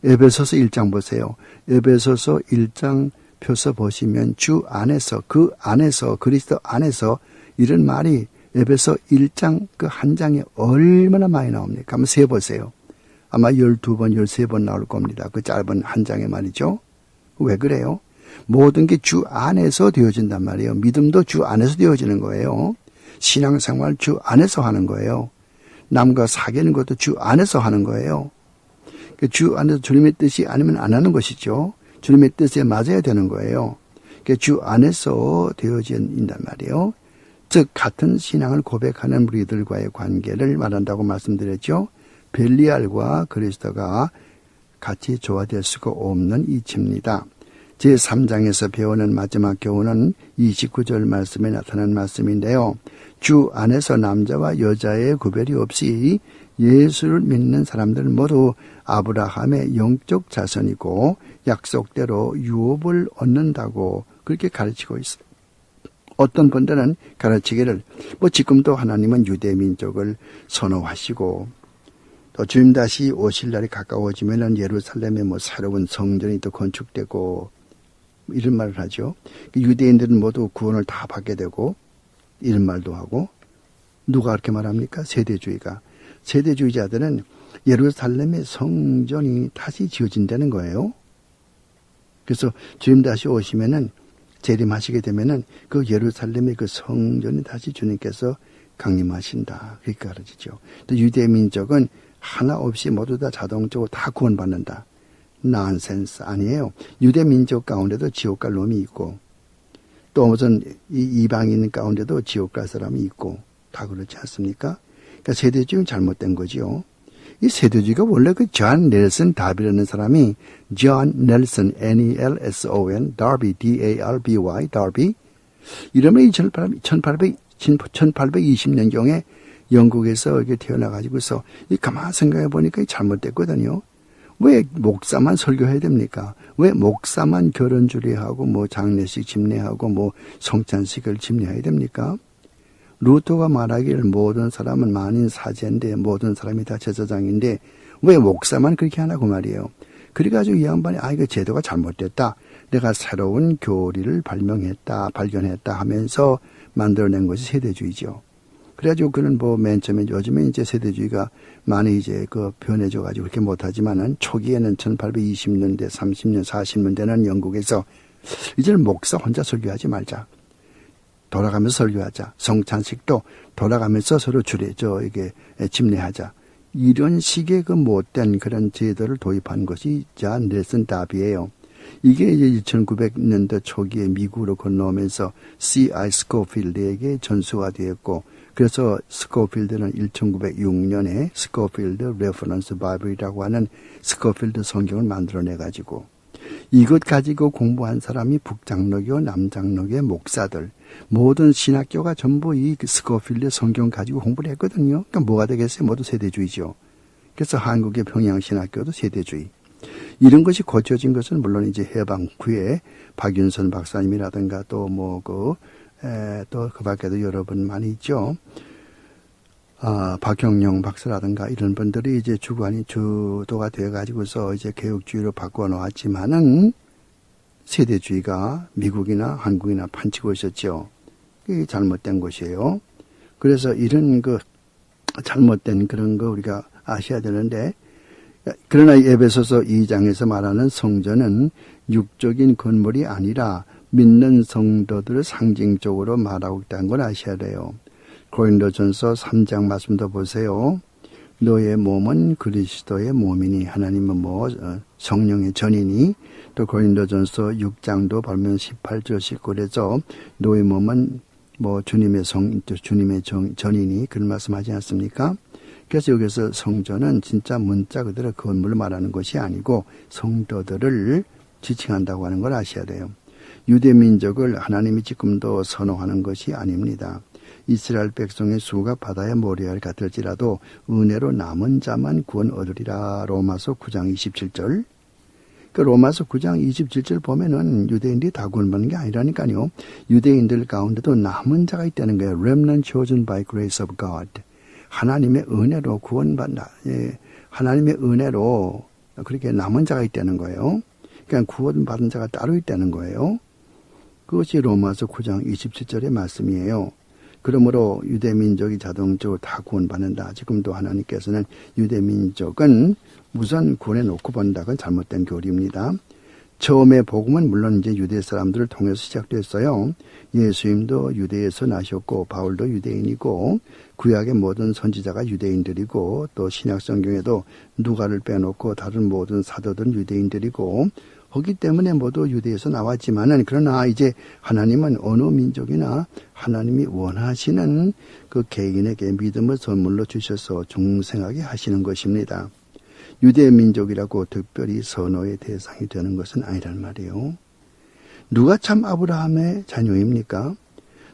에베소서 1장 보세요. 에베소서 1장 표서 보시면 주 안에서 그 안에서 그리스도 안에서 이런 말이 에베소 1장 그 한 장에 얼마나 많이 나옵니까? 한번 세보세요. 아마 12번, 13번 나올 겁니다. 그 짧은 한 장의 말이죠. 왜 그래요? 모든 게 주 안에서 되어진단 말이에요. 믿음도 주 안에서 되어지는 거예요. 신앙생활 주 안에서 하는 거예요. 남과 사귀는 것도 주 안에서 하는 거예요. 주 안에서 주님의 뜻이 아니면 안 하는 것이죠. 주님의 뜻에 맞아야 되는 거예요. 주 안에서 되어진단 말이에요. 즉 같은 신앙을 고백하는 무리들과의 관계를 말한다고 말씀드렸죠. 벨리알과 그리스도가 같이 조화될 수가 없는 이치입니다. 제3장에서 배우는 마지막 교훈은 29절 말씀에 나타난 말씀인데요. 주 안에서 남자와 여자의 구별이 없이 예수를 믿는 사람들 모두 아브라함의 영적 자손이고 약속대로 유업을 얻는다고 그렇게 가르치고 있어요. 어떤 분들은 가르치기를 지금도 하나님은 유대 민족을 선호하시고 또 주님 다시 오실 날이 가까워지면은 예루살렘에 뭐 새로운 성전이 또 건축되고 이런 말을 하죠. 유대인들은 모두 구원을 다 받게 되고 이런 말도 하고 누가 그렇게 말합니까? 세대주의가. 세대주의자들은 예루살렘의 성전이 다시 지어진다는 거예요. 그래서 주님 다시 오시면은 재림하시게 되면은 그 예루살렘의 그 성전이 다시 주님께서 강림하신다. 그렇게 가르치죠. 또 유대 민족은 하나 없이 모두 다 자동적으로 다 구원받는다. 난센스 아니에요. 유대 민족 가운데도 지옥 갈 놈이 있고 또 무슨 이방인 가운데도 지옥 갈 사람이 있고 다 그렇지 않습니까? 그러니까 세대주의는 잘못된 거지요. 이 세대주의가 원래 그 존 넬슨 다비라는 사람이 존 넬슨 N-E-L-S-O-N 다비 D-A-R-B-Y 다비 이러면 1820년경에 영국에서 이렇게 태어나가지고서 가만 생각해 보니까 잘못됐거든요. 왜 목사만 설교해야 됩니까? 왜 목사만 결혼 주례하고 뭐 장례식 집례하고 뭐 성찬식을 집례해야 됩니까? 루터가 말하기를 모든 사람은 만인 사제인데 모든 사람이 다 제사장인데 왜 목사만 그렇게 하냐고 말이에요. 그래가지고 이 양반이 이거 제도가 잘못됐다. 내가 새로운 교리를 발견했다 하면서 만들어낸 것이 세대주의죠. 그래가지고 그는 뭐 맨 처음에 요즘에 이제 세대주의가 많이 이제 변해져가지고 그렇게 못하지만은 초기에는 1820년대, 30년, 40년대는 영국에서 이제는 목사 혼자 설교하지 말자. 돌아가면서 설교하자. 성찬식도 돌아가면서 서로 집례하자. 이런 식의 그 못된 그런 제도를 도입한 것이 존 넬슨 다비예요. 이게 이제 1900년대 초기에 미국으로 건너오면서 C.I. 스코필드에게 전수가 되었고, 그래서 스코필드는 1906년에 스코필드 레퍼런스 바이블이라고 하는 스코필드 성경을 만들어내가지고 이것 가지고 공부한 사람이 북장로교, 남장로교의 목사들, 모든 신학교가 전부 이 스코필드 성경 가지고 공부를 했거든요. 그러니까 뭐가 되겠어요? 모두 세대주의죠. 그래서 한국의 평양신학교도 세대주의. 이런 것이 고쳐진 것은 물론 이제 해방 후에 박윤선 박사님이라든가 또 또 그 밖에도 여러 분 많이 있죠. 박경영 박사라든가 이런 분들이 이제 주도가 되어가지고서 이제 개혁주의로 바꿔놓았지만은 세대주의가 미국이나 한국이나 판치고 있었죠. 이게 잘못된 것이에요. 그래서 이런 잘못된 그런 거 우리가 아셔야 되는데, 그러나 에베소서 2장에서 말하는 성전은 육적인 건물이 아니라 믿는 성도들을 상징적으로 말하고 있다는 걸 아셔야 돼요. 고린도전서 3장 말씀도 보세요. 너의 몸은 그리스도의 몸이니, 하나님은 성령의 전이니, 또 고린도전서 6장도 보면 18절 19절에서 너의 몸은 주님의 전이니 그런 말씀하지 않습니까? 그래서 여기서 성전은 진짜 문자 그대로 건물을 말하는 것이 아니고 성도들을 지칭한다고 하는 걸 아셔야 돼요. 유대 민족을 하나님이 지금도 선호하는 것이 아닙니다. 이스라엘 백성의 수가 바다의 모래알 같을지라도 은혜로 남은 자만 구원 얻으리라. 로마서 9장 27절. 그 로마서 9장 27절 보면은 유대인들이 다 구원받는 게 아니라니까요. 유대인들 가운데도 남은 자가 있다는 거예요. Remnant chosen by grace of God. 하나님의 은혜로 구원받나. 하나님의 은혜로 그렇게 남은 자가 있다는 거예요. 그러니까 구원받은 자가 따로 있다는 거예요. 그것이 로마서 9장 27절의 말씀이에요. 그러므로 유대민족이 자동적으로 다 구원받는다. 지금도 하나님께서는 유대민족은 우선 구원해 놓고 본다는 잘못된 교리입니다. 처음에 복음은 물론 이제 유대 사람들을 통해서 시작됐어요. 예수님도 유대에서 나셨고 바울도 유대인이고 구약의 모든 선지자가 유대인들이고 또 신약 성경에도 누가를 빼놓고 다른 모든 사도들은 유대인들이고 그렇기 때문에 모두 유대에서 나왔지만은 그러나 이제 하나님은 어느 민족이나 하나님이 원하시는 그 개인에게 믿음을 선물로 주셔서 중생하게 하시는 것입니다. 유대 민족이라고 특별히 선호의 대상이 되는 것은 아니란 말이에요. 누가 참 아브라함의 자녀입니까?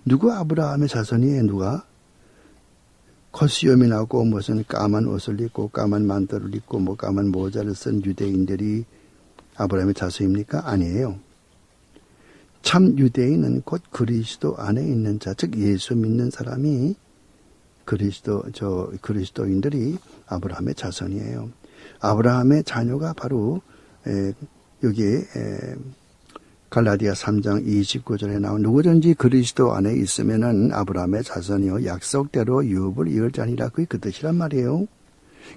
누구 아브라함의 자손이에요? 누가? 겉수염이 나고 무슨 까만 옷을 입고 까만 만도를 입고 까만 모자를 쓴 유대인들이 아브라함의 자손입니까? 아니에요. 참 유대인은 곧 그리스도 안에 있는 자, 즉 예수 믿는 사람이 그리스도인들이 아브라함의 자손이에요. 아브라함의 자녀가 바로 여기에 갈라디아 3장 29절에 나온 누구든지 그리스도 안에 있으면은 아브라함의 자손이요 약속대로 유업을 이을 자니라. 그게 그 뜻이란 말이에요.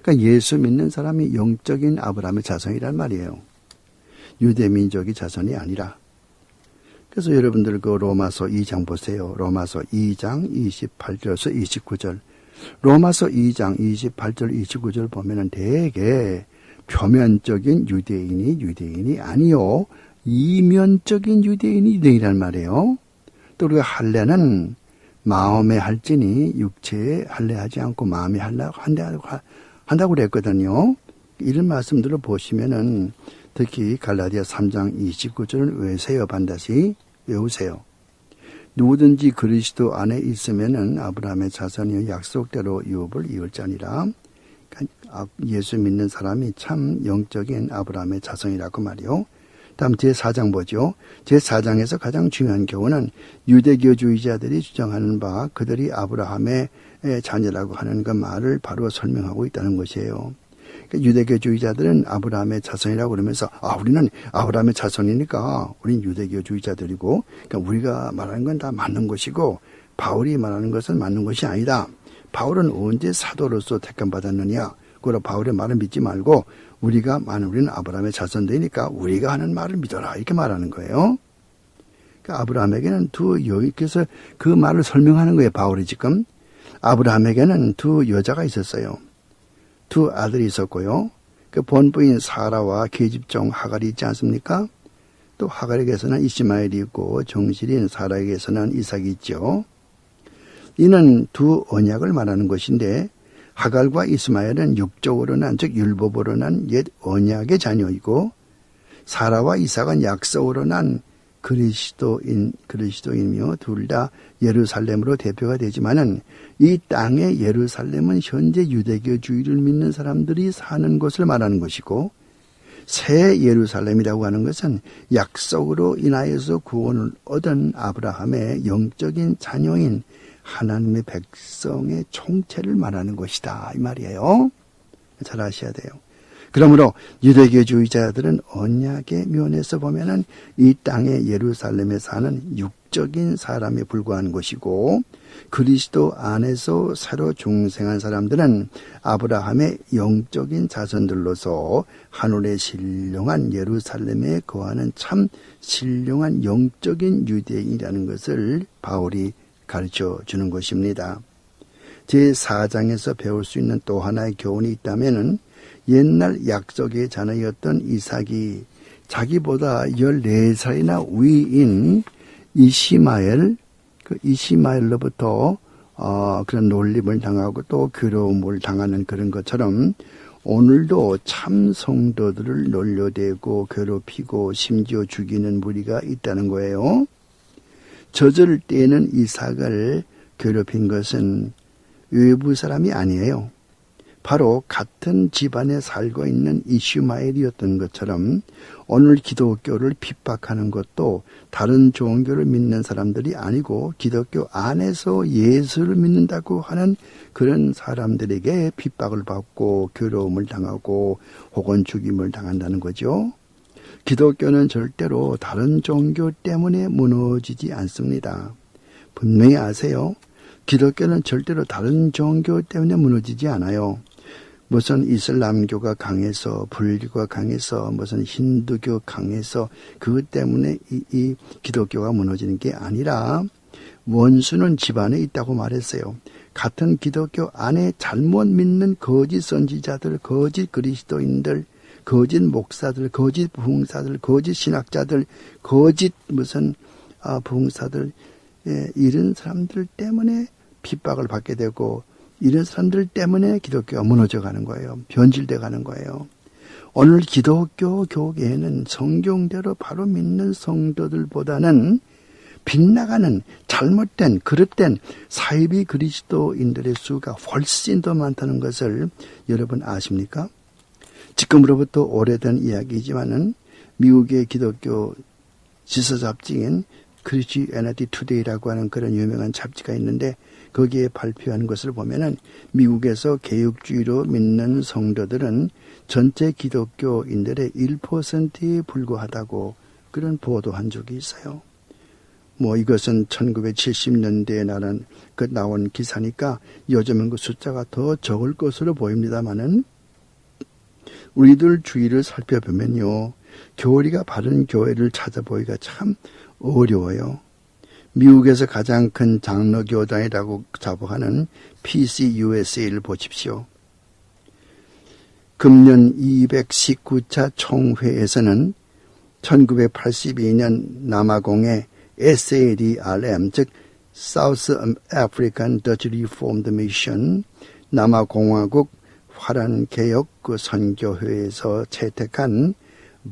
그러니까 예수 믿는 사람이 영적인 아브라함의 자손이란 말이에요. 유대민족이 자손이 아니라. 그래서 여러분들 그 로마서 2장 보세요. 로마서 2장 28절에서 29절. 로마서 2장 28절 29절 보면은 되게 표면적인 유대인이 아니요. 이면적인 유대인이란 말이에요. 또 우리가 할례는 마음에 할지니 육체에 할례하지 않고 마음에 한다고 그랬거든요. 이런 말씀들을 보시면은 특히 갈라디아 3장 29절을 외세요. 반드시 외우세요. 누구든지 그리스도 안에 있으면은 아브라함의 자손이요 약속대로 유업을 이을 자니라. 예수 믿는 사람이 참 영적인 아브라함의 자손이라고 말이요. 다음 제4장 보죠. 제4장에서 가장 중요한 교훈은 유대교주의자들이 주장하는 바 그들이 아브라함의 자녀라고 하는 그 말을 바로 설명하고 있다는 것이에요. 그러니까 유대교주의자들은 아브라함의 자손이라고 그러면서 우리는 아브라함의 자손이니까 우린 유대교주의자들이고 그러니까 우리가 말하는 건 다 맞는 것이고 바울이 말하는 것은 맞는 것이 아니다. 바울은 언제 사도로서 택함받았느냐. 그러나 바울의 말을 믿지 말고 우리는 아브라함의 자손되니까 우리가 하는 말을 믿어라. 이렇게 말하는 거예요. 그러니까 아브라함에게는 그래서 그 말을 설명하는 거예요. 바울이 지금. 아브라함에게는 두 여자가 있었어요. 두 아들이 있었고요. 그 본부인 사라와 계집종 하갈이 있지 않습니까? 또 하갈에게서는 이시마엘이 있고 정실인 사라에게서는 이삭이 있죠. 이는 두 언약을 말하는 것인데 하갈과 이스마엘은 육적으로 난 즉 율법으로 난 옛 언약의 자녀이고 사라와 이삭은 약속으로 난 그리스도인이며 둘 다 예루살렘으로 대표가 되지만은 이 땅의 예루살렘은 현재 유대교주의를 믿는 사람들이 사는 곳을 말하는 것이고 새 예루살렘이라고 하는 것은 약속으로 인하여서 구원을 얻은 아브라함의 영적인 자녀인 하나님의 백성의 총체를 말하는 것이다. 이 말이에요. 잘 아셔야 돼요. 그러므로 유대교주의자들은 언약의 면에서 보면은 이 땅의 예루살렘에 사는 육적인 사람에 불과한 것이고 그리스도 안에서 새로 중생한 사람들은 아브라함의 영적인 자손들로서 하늘의 신령한 예루살렘에 거하는 참 신령한 영적인 유대인이라는 것을 바울이 가르쳐 주는 것입니다. 제4장에서 배울 수 있는 또 하나의 교훈이 있다면은 옛날 약속의 자녀였던 이삭이 자기보다 14살이나 위인 이시마엘로부터 그런 놀림을 당하고 또 괴로움을 당하는 그런 것처럼 오늘도 참 성도들을 놀려대고 괴롭히고 심지어 죽이는 무리가 있다는 거예요. 젖을 떼는 이삭을 괴롭힌 것은 외부 사람이 아니에요. 바로 같은 집안에 살고 있는 이슈마엘이었던 것처럼 오늘 기독교를 핍박하는 것도 다른 종교를 믿는 사람들이 아니고 기독교 안에서 예수를 믿는다고 하는 그런 사람들에게 핍박을 받고 괴로움을 당하고 혹은 죽임을 당한다는 거죠. 기독교는 절대로 다른 종교 때문에 무너지지 않습니다. 분명히 아세요. 기독교는 절대로 다른 종교 때문에 무너지지 않아요. 무슨 이슬람교가 강해서 불교가 강해서 무슨 힌두교 강해서 그것 때문에 이 기독교가 무너지는 게 아니라 원수는 집안에 있다고 말했어요. 같은 기독교 안에 잘못 믿는 거짓 선지자들, 거짓 그리스도인들, 거짓 목사들, 거짓 부흥사들, 거짓 신학자들, 거짓 부흥사들, 이런 사람들 때문에 핍박을 받게 되고 이런 사람들 때문에 기독교가 무너져 가는 거예요. 변질돼 가는 거예요. 오늘 기독교 교계에는 성경대로 바로 믿는 성도들보다는 빗나가는 잘못된 그릇된 사이비 그리스도인들의 수가 훨씬 더 많다는 것을 여러분 아십니까? 지금으로부터 오래된 이야기이지만은 미국의 기독교 지서 잡지인 크리스티애니티 투데이라고 하는 그런 유명한 잡지가 있는데 거기에 발표한 것을 보면은 미국에서 개혁주의로 믿는 성도들은 전체 기독교인들의 1%에 불과하다고 그런 보도한 적이 있어요. 이것은 1970년대에 나온 기사니까 요즘은 그 숫자가 더 적을 것으로 보입니다만은 우리들 주위를 살펴보면요. 교리가 바른 교회를 찾아보기가 참 어려워요. 미국에서 가장 큰 장로교단이라고 자부하는 PCUSA를 보십시오. 금년 219차 총회에서는 1982년 남아공의 SADRM, 즉 South African Dutch Reformed Mission, 남아공화국 화란개혁 선교회에서 채택한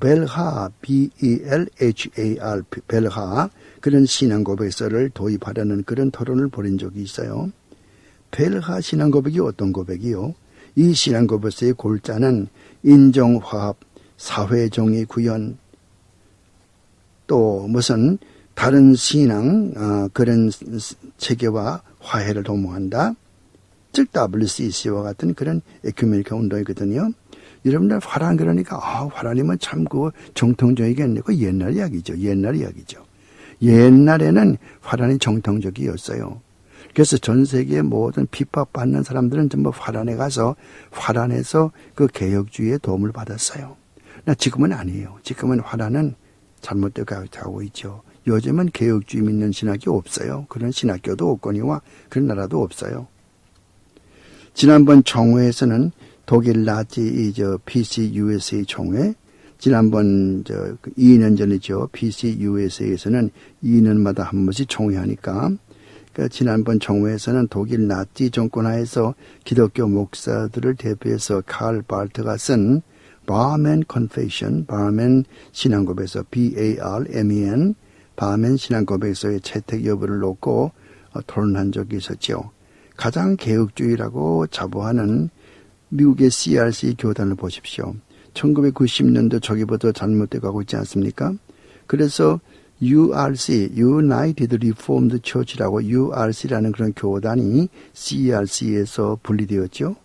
벨하, BELHAR, 벨하, 그런 신앙고백서를 도입하려는 그런 토론을 벌인 적이 있어요. 벨하 신앙고백이 어떤 고백이요? 이 신앙고백서의 골자는 인종화합, 사회정의 구현, 또 무슨 다른 신앙 그런 체계와 화해를 도모한다. 즉 WCC와 같은 그런 에큐메니카 운동이거든요. 여러분들 화란 그러니까 화란이면 참 그 정통적이겠네. 그 옛날 이야기죠. 옛날에는 화란이 정통적이었어요. 그래서 전 세계의 모든 핍박받는 사람들은 전부 화란에 가서 화란에서 그 개혁주의의 도움을 받았어요. 지금은 아니에요. 지금은 화란은 잘못되어 가고 있죠. 요즘은 개혁주의 믿는 신학이 없어요. 그런 신학교도 없거니와 그런 나라도 없어요. 지난번 총회에서는 독일 나치 PCUSA 총회, 지난번 2년 전이죠. PCUSA에서는 2년마다 한 번씩 총회하니까, 지난번 총회에서는 독일 나치 정권하에서 기독교 목사들을 대표해서 칼 발트가 쓴 바멘 컨페이션, 바멘 신앙고백서, BARMEN, 바멘 신앙고백서의 채택 여부를 놓고 토론한 적이 있었죠. 가장 개혁주의라고 자부하는 미국의 CRC 교단을 보십시오. 1990년도 저기보다 잘못되어 가고 있지 않습니까? 그래서 URC, United Reformed Church라고 URC라는 그런 교단이 CRC에서 분리되었죠.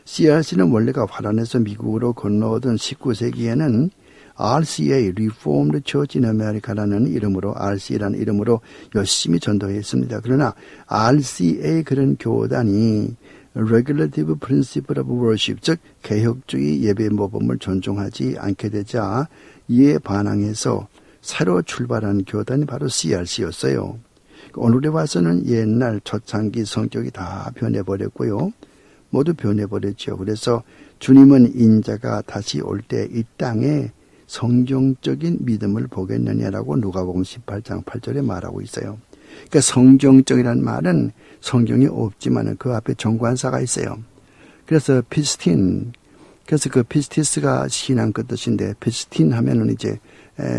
CRC는 원래가 화란에서 미국으로 건너오던 19세기에는 RCA, Reformed Church in America라는 이름으로, RC라는 이름으로 열심히 전도했습니다. 그러나 RCA 그런 교단이 Regulative Principle of Worship, 즉 개혁주의 예배 모범을 존중하지 않게 되자 이에 반항해서 새로 출발한 교단이 바로 CRC였어요. 오늘에 와서는 옛날 초창기 성격이 다 변해버렸고요. 모두 변해버렸죠. 그래서 주님은 인자가 다시 올 때 이 땅에 성경적인 믿음을 보겠느냐라고 누가복음 18장 8절에 말하고 있어요. 그러니까 성경적이라는 말은 성경이 없지만 그 앞에 정관사가 있어요. 그래서 그래서 그 피스티스가 신앙 그 뜻인데, 피스틴 하면은 이제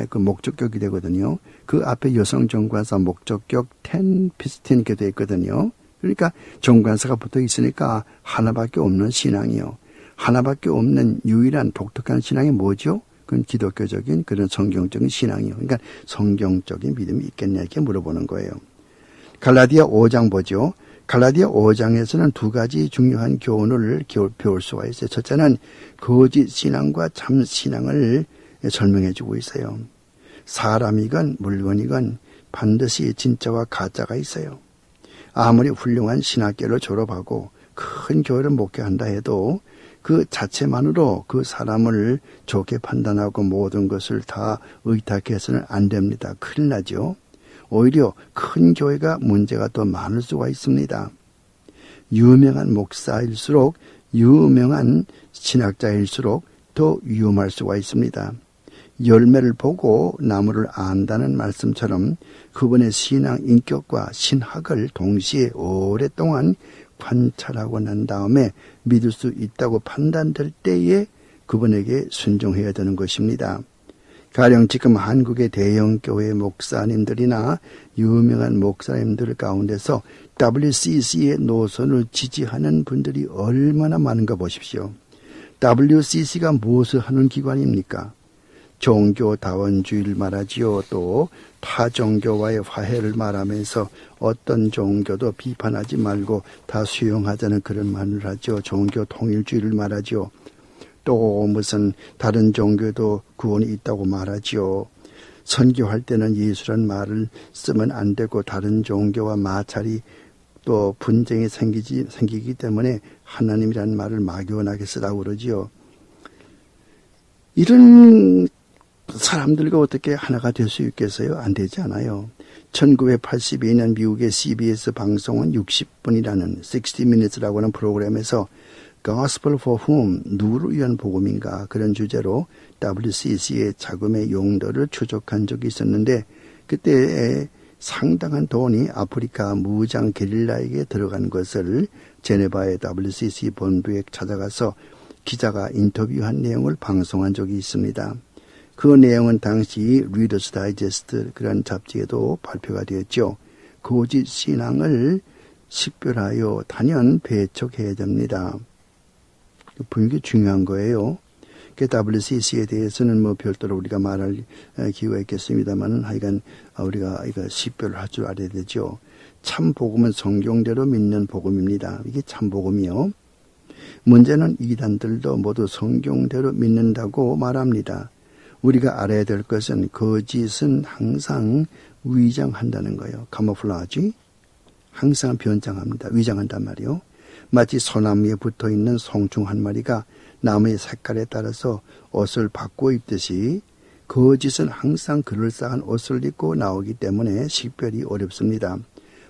그 목적격이 되거든요. 그 앞에 여성 정관사 목적격 텐 피스틴 이렇게 되어 있거든요. 그러니까 정관사가 붙어 있으니까 하나밖에 없는 신앙이요. 하나밖에 없는 유일한 독특한 신앙이 뭐죠? 그건 기독교적인 그런 성경적인 신앙이요. 그러니까 성경적인 믿음이 있겠냐 이렇게 물어보는 거예요. 갈라디아 5장 보죠. 갈라디아 5장에서는 두 가지 중요한 교훈을 배울 수가 있어요. 첫째는 거짓 신앙과 참 신앙을 설명해 주고 있어요. 사람이건 물건이건 반드시 진짜와 가짜가 있어요. 아무리 훌륭한 신학교를 졸업하고 큰 교회를 목회한다 해도 그 자체만으로 그 사람을 좋게 판단하고 모든 것을 다 의탁해서는 안 됩니다. 큰일 나죠. 오히려 큰 교회가 문제가 더 많을 수가 있습니다. 유명한 목사일수록, 유명한 신학자일수록 더 위험할 수가 있습니다. 열매를 보고 나무를 안다는 말씀처럼 그분의 신앙 인격과 신학을 동시에 오랫동안 관찰하고 난 다음에 믿을 수 있다고 판단될 때에 그분에게 순종해야 되는 것입니다. 가령 지금 한국의 대형 교회 목사님들이나 유명한 목사님들 가운데서 WCC의 노선을 지지하는 분들이 얼마나 많은가 보십시오. WCC가 무엇을 하는 기관입니까? 종교다원주의를 말하지요. 또 타종교와의 화해를 말하면서 어떤 종교도 비판하지 말고 다 수용하자는 그런 말을 하죠. 종교 통일주의를 말하죠. 또 무슨 다른 종교도 구원이 있다고 말하죠. 선교할 때는 예수란 말을 쓰면 안 되고 다른 종교와 마찰이 또 분쟁이 생기기 때문에 하나님이라는 말을 막연하게 쓰라고 그러지요. 이런 사람들과 어떻게 하나가 될 수 있겠어요? 안 되지 않아요. 1982년 미국의 CBS 방송은 60분이라는 60minutes라고 하는 프로그램에서 Gospel for whom? 누구를 위한 복음인가? 그런 주제로 WCC의 자금의 용도를 추적한 적이 있었는데 그때 상당한 돈이 아프리카 무장 게릴라에게 들어간 것을 제네바의 WCC 본부에 찾아가서 기자가 인터뷰한 내용을 방송한 적이 있습니다. 그 내용은 당시 리더스 다이제스트 그런 잡지에도 발표가 되었죠. 거짓 신앙을 식별하여 단연 배척해야 됩니다. 분명히 중요한 거예요. WCC에 대해서는 뭐 별도로 우리가 말할 기회가 있겠습니다만 하여간 우리가 이거 식별을 할 줄 알아야 되죠. 참 복음은 성경대로 믿는 복음입니다. 이게 참 복음이요. 문제는 이단들도 모두 성경대로 믿는다고 말합니다. 우리가 알아야 될 것은 거짓은 항상 위장한다는 거예요. 카모플라지. 항상 변장합니다. 위장한단 말이요. 마치 소나무에 붙어있는 송충 한 마리가 나무의 색깔에 따라서 옷을 바꾸어 입듯이 거짓은 항상 그럴싸한 옷을 입고 나오기 때문에 식별이 어렵습니다.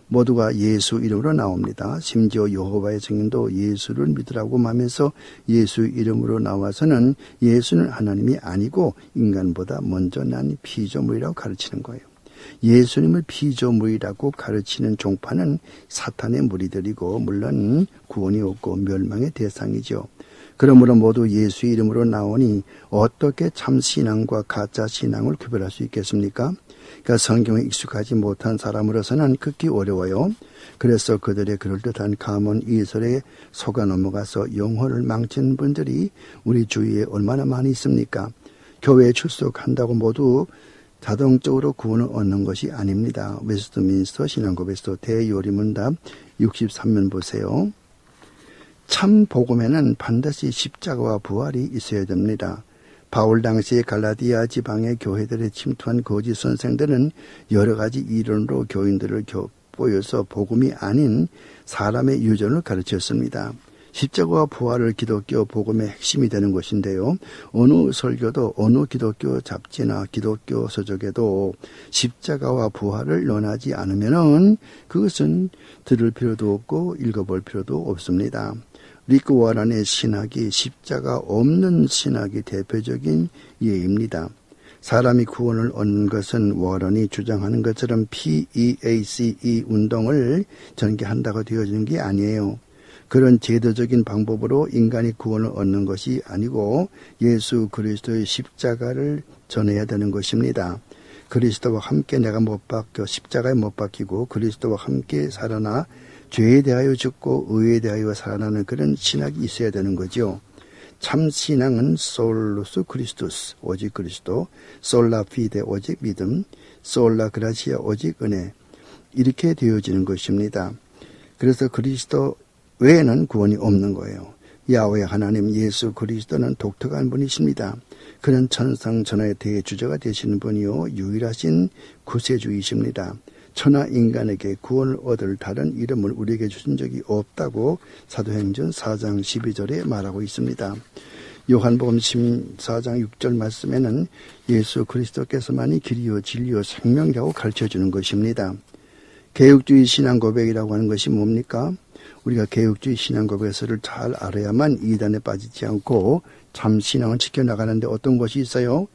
모두가 예수 이름으로 나옵니다. 심지어 여호와의 증인도 예수를 믿으라고 하면서 예수 이름으로 나와서는 예수는 하나님이 아니고 인간보다 먼저 난 피조물이라고 가르치는 거예요. 예수님을 피조물이라고 가르치는 종파는 사탄의 무리들이고 물론 구원이 없고 멸망의 대상이죠. 그러므로 모두 예수 이름으로 나오니 어떻게 참 신앙과 가짜 신앙을 구별할 수 있겠습니까? 그러니까 성경에 익숙하지 못한 사람으로서는 극히 어려워요. 그래서 그들의 그럴듯한 감언 이설에 속아 넘어가서 영혼을 망치는 분들이 우리 주위에 얼마나 많이 있습니까? 교회에 출석한다고 모두 자동적으로 구원을 얻는 것이 아닙니다. 웨스트민스터 신앙고백서 대요리문답 63면 보세요. 참 복음에는 반드시 십자가와 부활이 있어야 됩니다. 바울 당시 갈라디아 지방의 교회들에 침투한 거짓 선생들은 여러 가지 이론으로 교인들을 보여서 복음이 아닌 사람의 유전을 가르쳤습니다. 십자가와 부활을 기독교 복음의 핵심이 되는 것인데요. 어느 설교도 어느 기독교 잡지나 기독교 서적에도 십자가와 부활을 논하지 않으면은 그것은 들을 필요도 없고 읽어볼 필요도 없습니다. 리크 워런의 신학이 십자가 없는 신학이 대표적인 예입니다. 사람이 구원을 얻는 것은 워런이 주장하는 것처럼 PEACE 운동을 전개한다고 되어지는 게 아니에요. 그런 제도적인 방법으로 인간이 구원을 얻는 것이 아니고 예수 그리스도의 십자가를 전해야 되는 것입니다. 그리스도와 함께 내가 십자가에 못 박히고 그리스도와 함께 살아나 죄에 대하여 죽고 의에 대하여 살아나는 그런 신학이 있어야 되는 거죠. 참 신앙은 솔루스 크리스투스 오직 그리스도, 솔라 피데 오직 믿음, 솔라 그라시아 오직 은혜 이렇게 되어지는 것입니다. 그래서 그리스도 외에는 구원이 없는 거예요. 야훼 하나님 예수 그리스도는 독특한 분이십니다. 그는 천상천하의 대주자가 되시는 분이요 유일하신 구세주이십니다. 천하 인간에게 구원을 얻을 다른 이름을 우리에게 주신 적이 없다고 사도행전 4장 12절에 말하고 있습니다. 요한복음 14장 6절 말씀에는 예수 그리스도께서만이 길이요 진리요 생명이라고 가르쳐주는 것입니다. 개혁주의 신앙 고백이라고 하는 것이 뭡니까? 우리가 개혁주의 신앙 고백서를 잘 알아야만 이단에 빠지지 않고 참 신앙을 지켜나가는데 어떤 것이 있어요?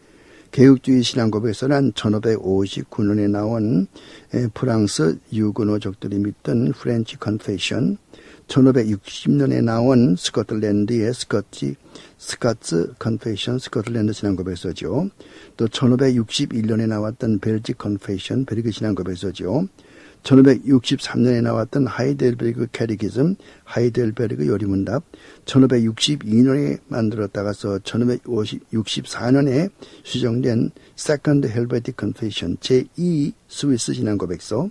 개혁주의 신앙 고백서는 1559년에 나온 프랑스 유고노족들이 믿던 프렌치 컨페션, 1560년에 나온 스코틀랜드의 스카츠 컨페션, 스코틀랜드 신앙 고백서죠. 또 1561년에 나왔던 벨직 컨페션, 벨기 신앙 고백서죠. 1563년에 나왔던 하이델베르그 캐리키즘, 하이델베르그 요리문답, 1562년에 만들었다가서 1564년에 수정된 Second Helvetic Confession, 제2 스위스 신앙고백서,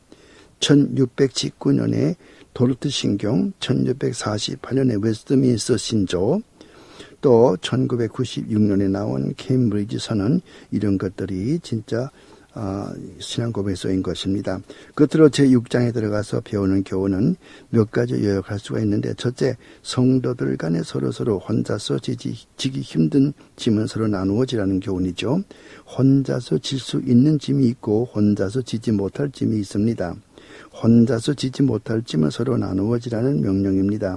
1619년에 도르트 신경, 1648년에 웨스트민스터 신조, 또 1996년에 나온 케임브리지 선언, 이런 것들이 진짜 신앙고백서인 것입니다. 끝으로 제6장에 들어가서 배우는 교훈은 몇 가지 요약할 수가 있는데, 첫째, 성도들 간에 서로 혼자서 지기 힘든 짐은 서로 나누어 지라는 교훈이죠. 혼자서 질 수 있는 짐이 있고 혼자서 지지 못할 짐이 있습니다. 혼자서 지지 못할 짐은 서로 나누어 지라는 명령입니다.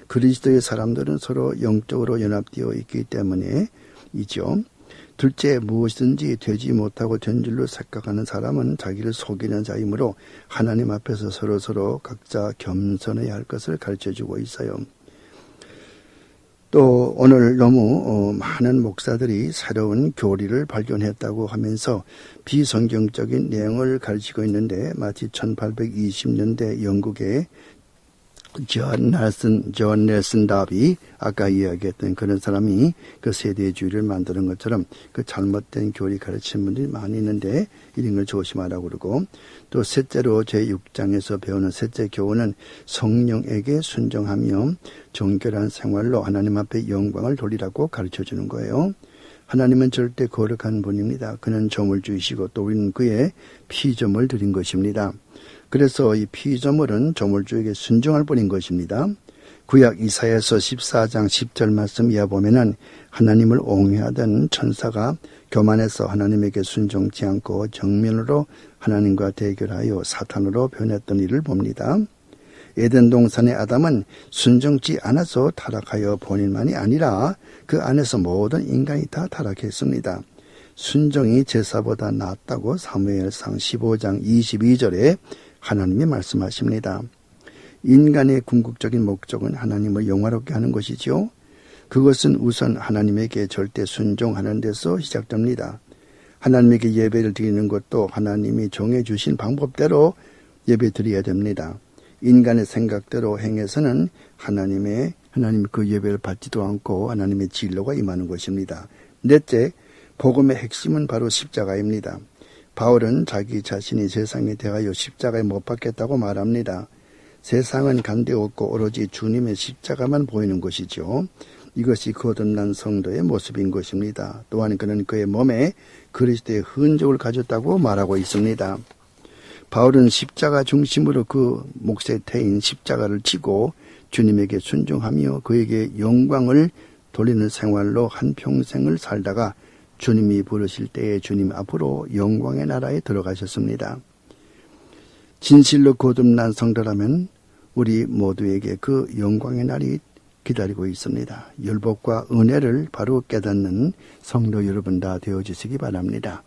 그리스도의 사람들은 서로 영적으로 연합되어 있기 때문에이죠. 둘째, 무엇이든지 되지 못하고 된 줄로 생각하는 사람은 자기를 속이는 자이므로 하나님 앞에서 서로 각자 겸손해야 할 것을 가르쳐주고 있어요. 또 오늘 너무 많은 목사들이 새로운 교리를 발견했다고 하면서 비성경적인 내용을 가르치고 있는데, 마치 1820년대 영국의 존 넬슨 다비, 아까 이야기했던 그런 사람이 그 세대주의를 만드는 것처럼 그 잘못된 교리 가르치는 분들이 많이 있는데, 이런 걸 조심하라고 그러고, 또 셋째로 제6장에서 배우는 셋째 교훈은 성령에게 순종하며 정결한 생활로 하나님 앞에 영광을 돌리라고 가르쳐주는 거예요. 하나님은 절대 거룩한 분입니다. 그는 점을 주시고 또 우리는 그의 피점을 드린 것입니다. 그래서 이 피조물은 조물주에게 순종할 뿐인 것입니다. 구약 이사야서 14장 10절 말씀 이하 보면은 하나님을 옹호하던 천사가 교만해서 하나님에게 순종치 않고 정면으로 하나님과 대결하여 사탄으로 변했던 일을 봅니다. 에덴 동산의 아담은 순종치 않아서 타락하여 본인만이 아니라 그 안에서 모든 인간이 다 타락했습니다. 순종이 제사보다 낫다고 사무엘상 15장 22절에 하나님이 말씀하십니다. 인간의 궁극적인 목적은 하나님을 영화롭게 하는 것이지요. 그것은 우선 하나님에게 절대 순종하는 데서 시작됩니다. 하나님에게 예배를 드리는 것도 하나님이 정해주신 방법대로 예배 드려야 됩니다. 인간의 생각대로 행해서는 하나님 그 예배를 받지도 않고 하나님의 진노가 임하는 것입니다. 넷째, 복음의 핵심은 바로 십자가입니다. 바울은 자기 자신이 세상에 대하여 십자가에 못 박혔다고 말합니다. 세상은 간데없고 오로지 주님의 십자가만 보이는 것이죠. 이것이 거듭난 성도의 모습인 것입니다. 또한 그는 그의 몸에 그리스도의 흔적을 가졌다고 말하고 있습니다. 바울은 십자가 중심으로 그 몫의 태인 십자가를 지고 주님에게 순종하며 그에게 영광을 돌리는 생활로 한평생을 살다가 주님이 부르실 때에 주님 앞으로 영광의 나라에 들어가셨습니다. 진실로 거듭난 성도라면 우리 모두에게 그 영광의 날이 기다리고 있습니다. 율법과 은혜를 바로 깨닫는 성도 여러분 다 되어주시기 바랍니다.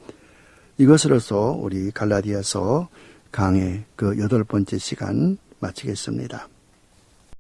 이것으로서 우리 갈라디아서 강의 그 8번째 시간 마치겠습니다.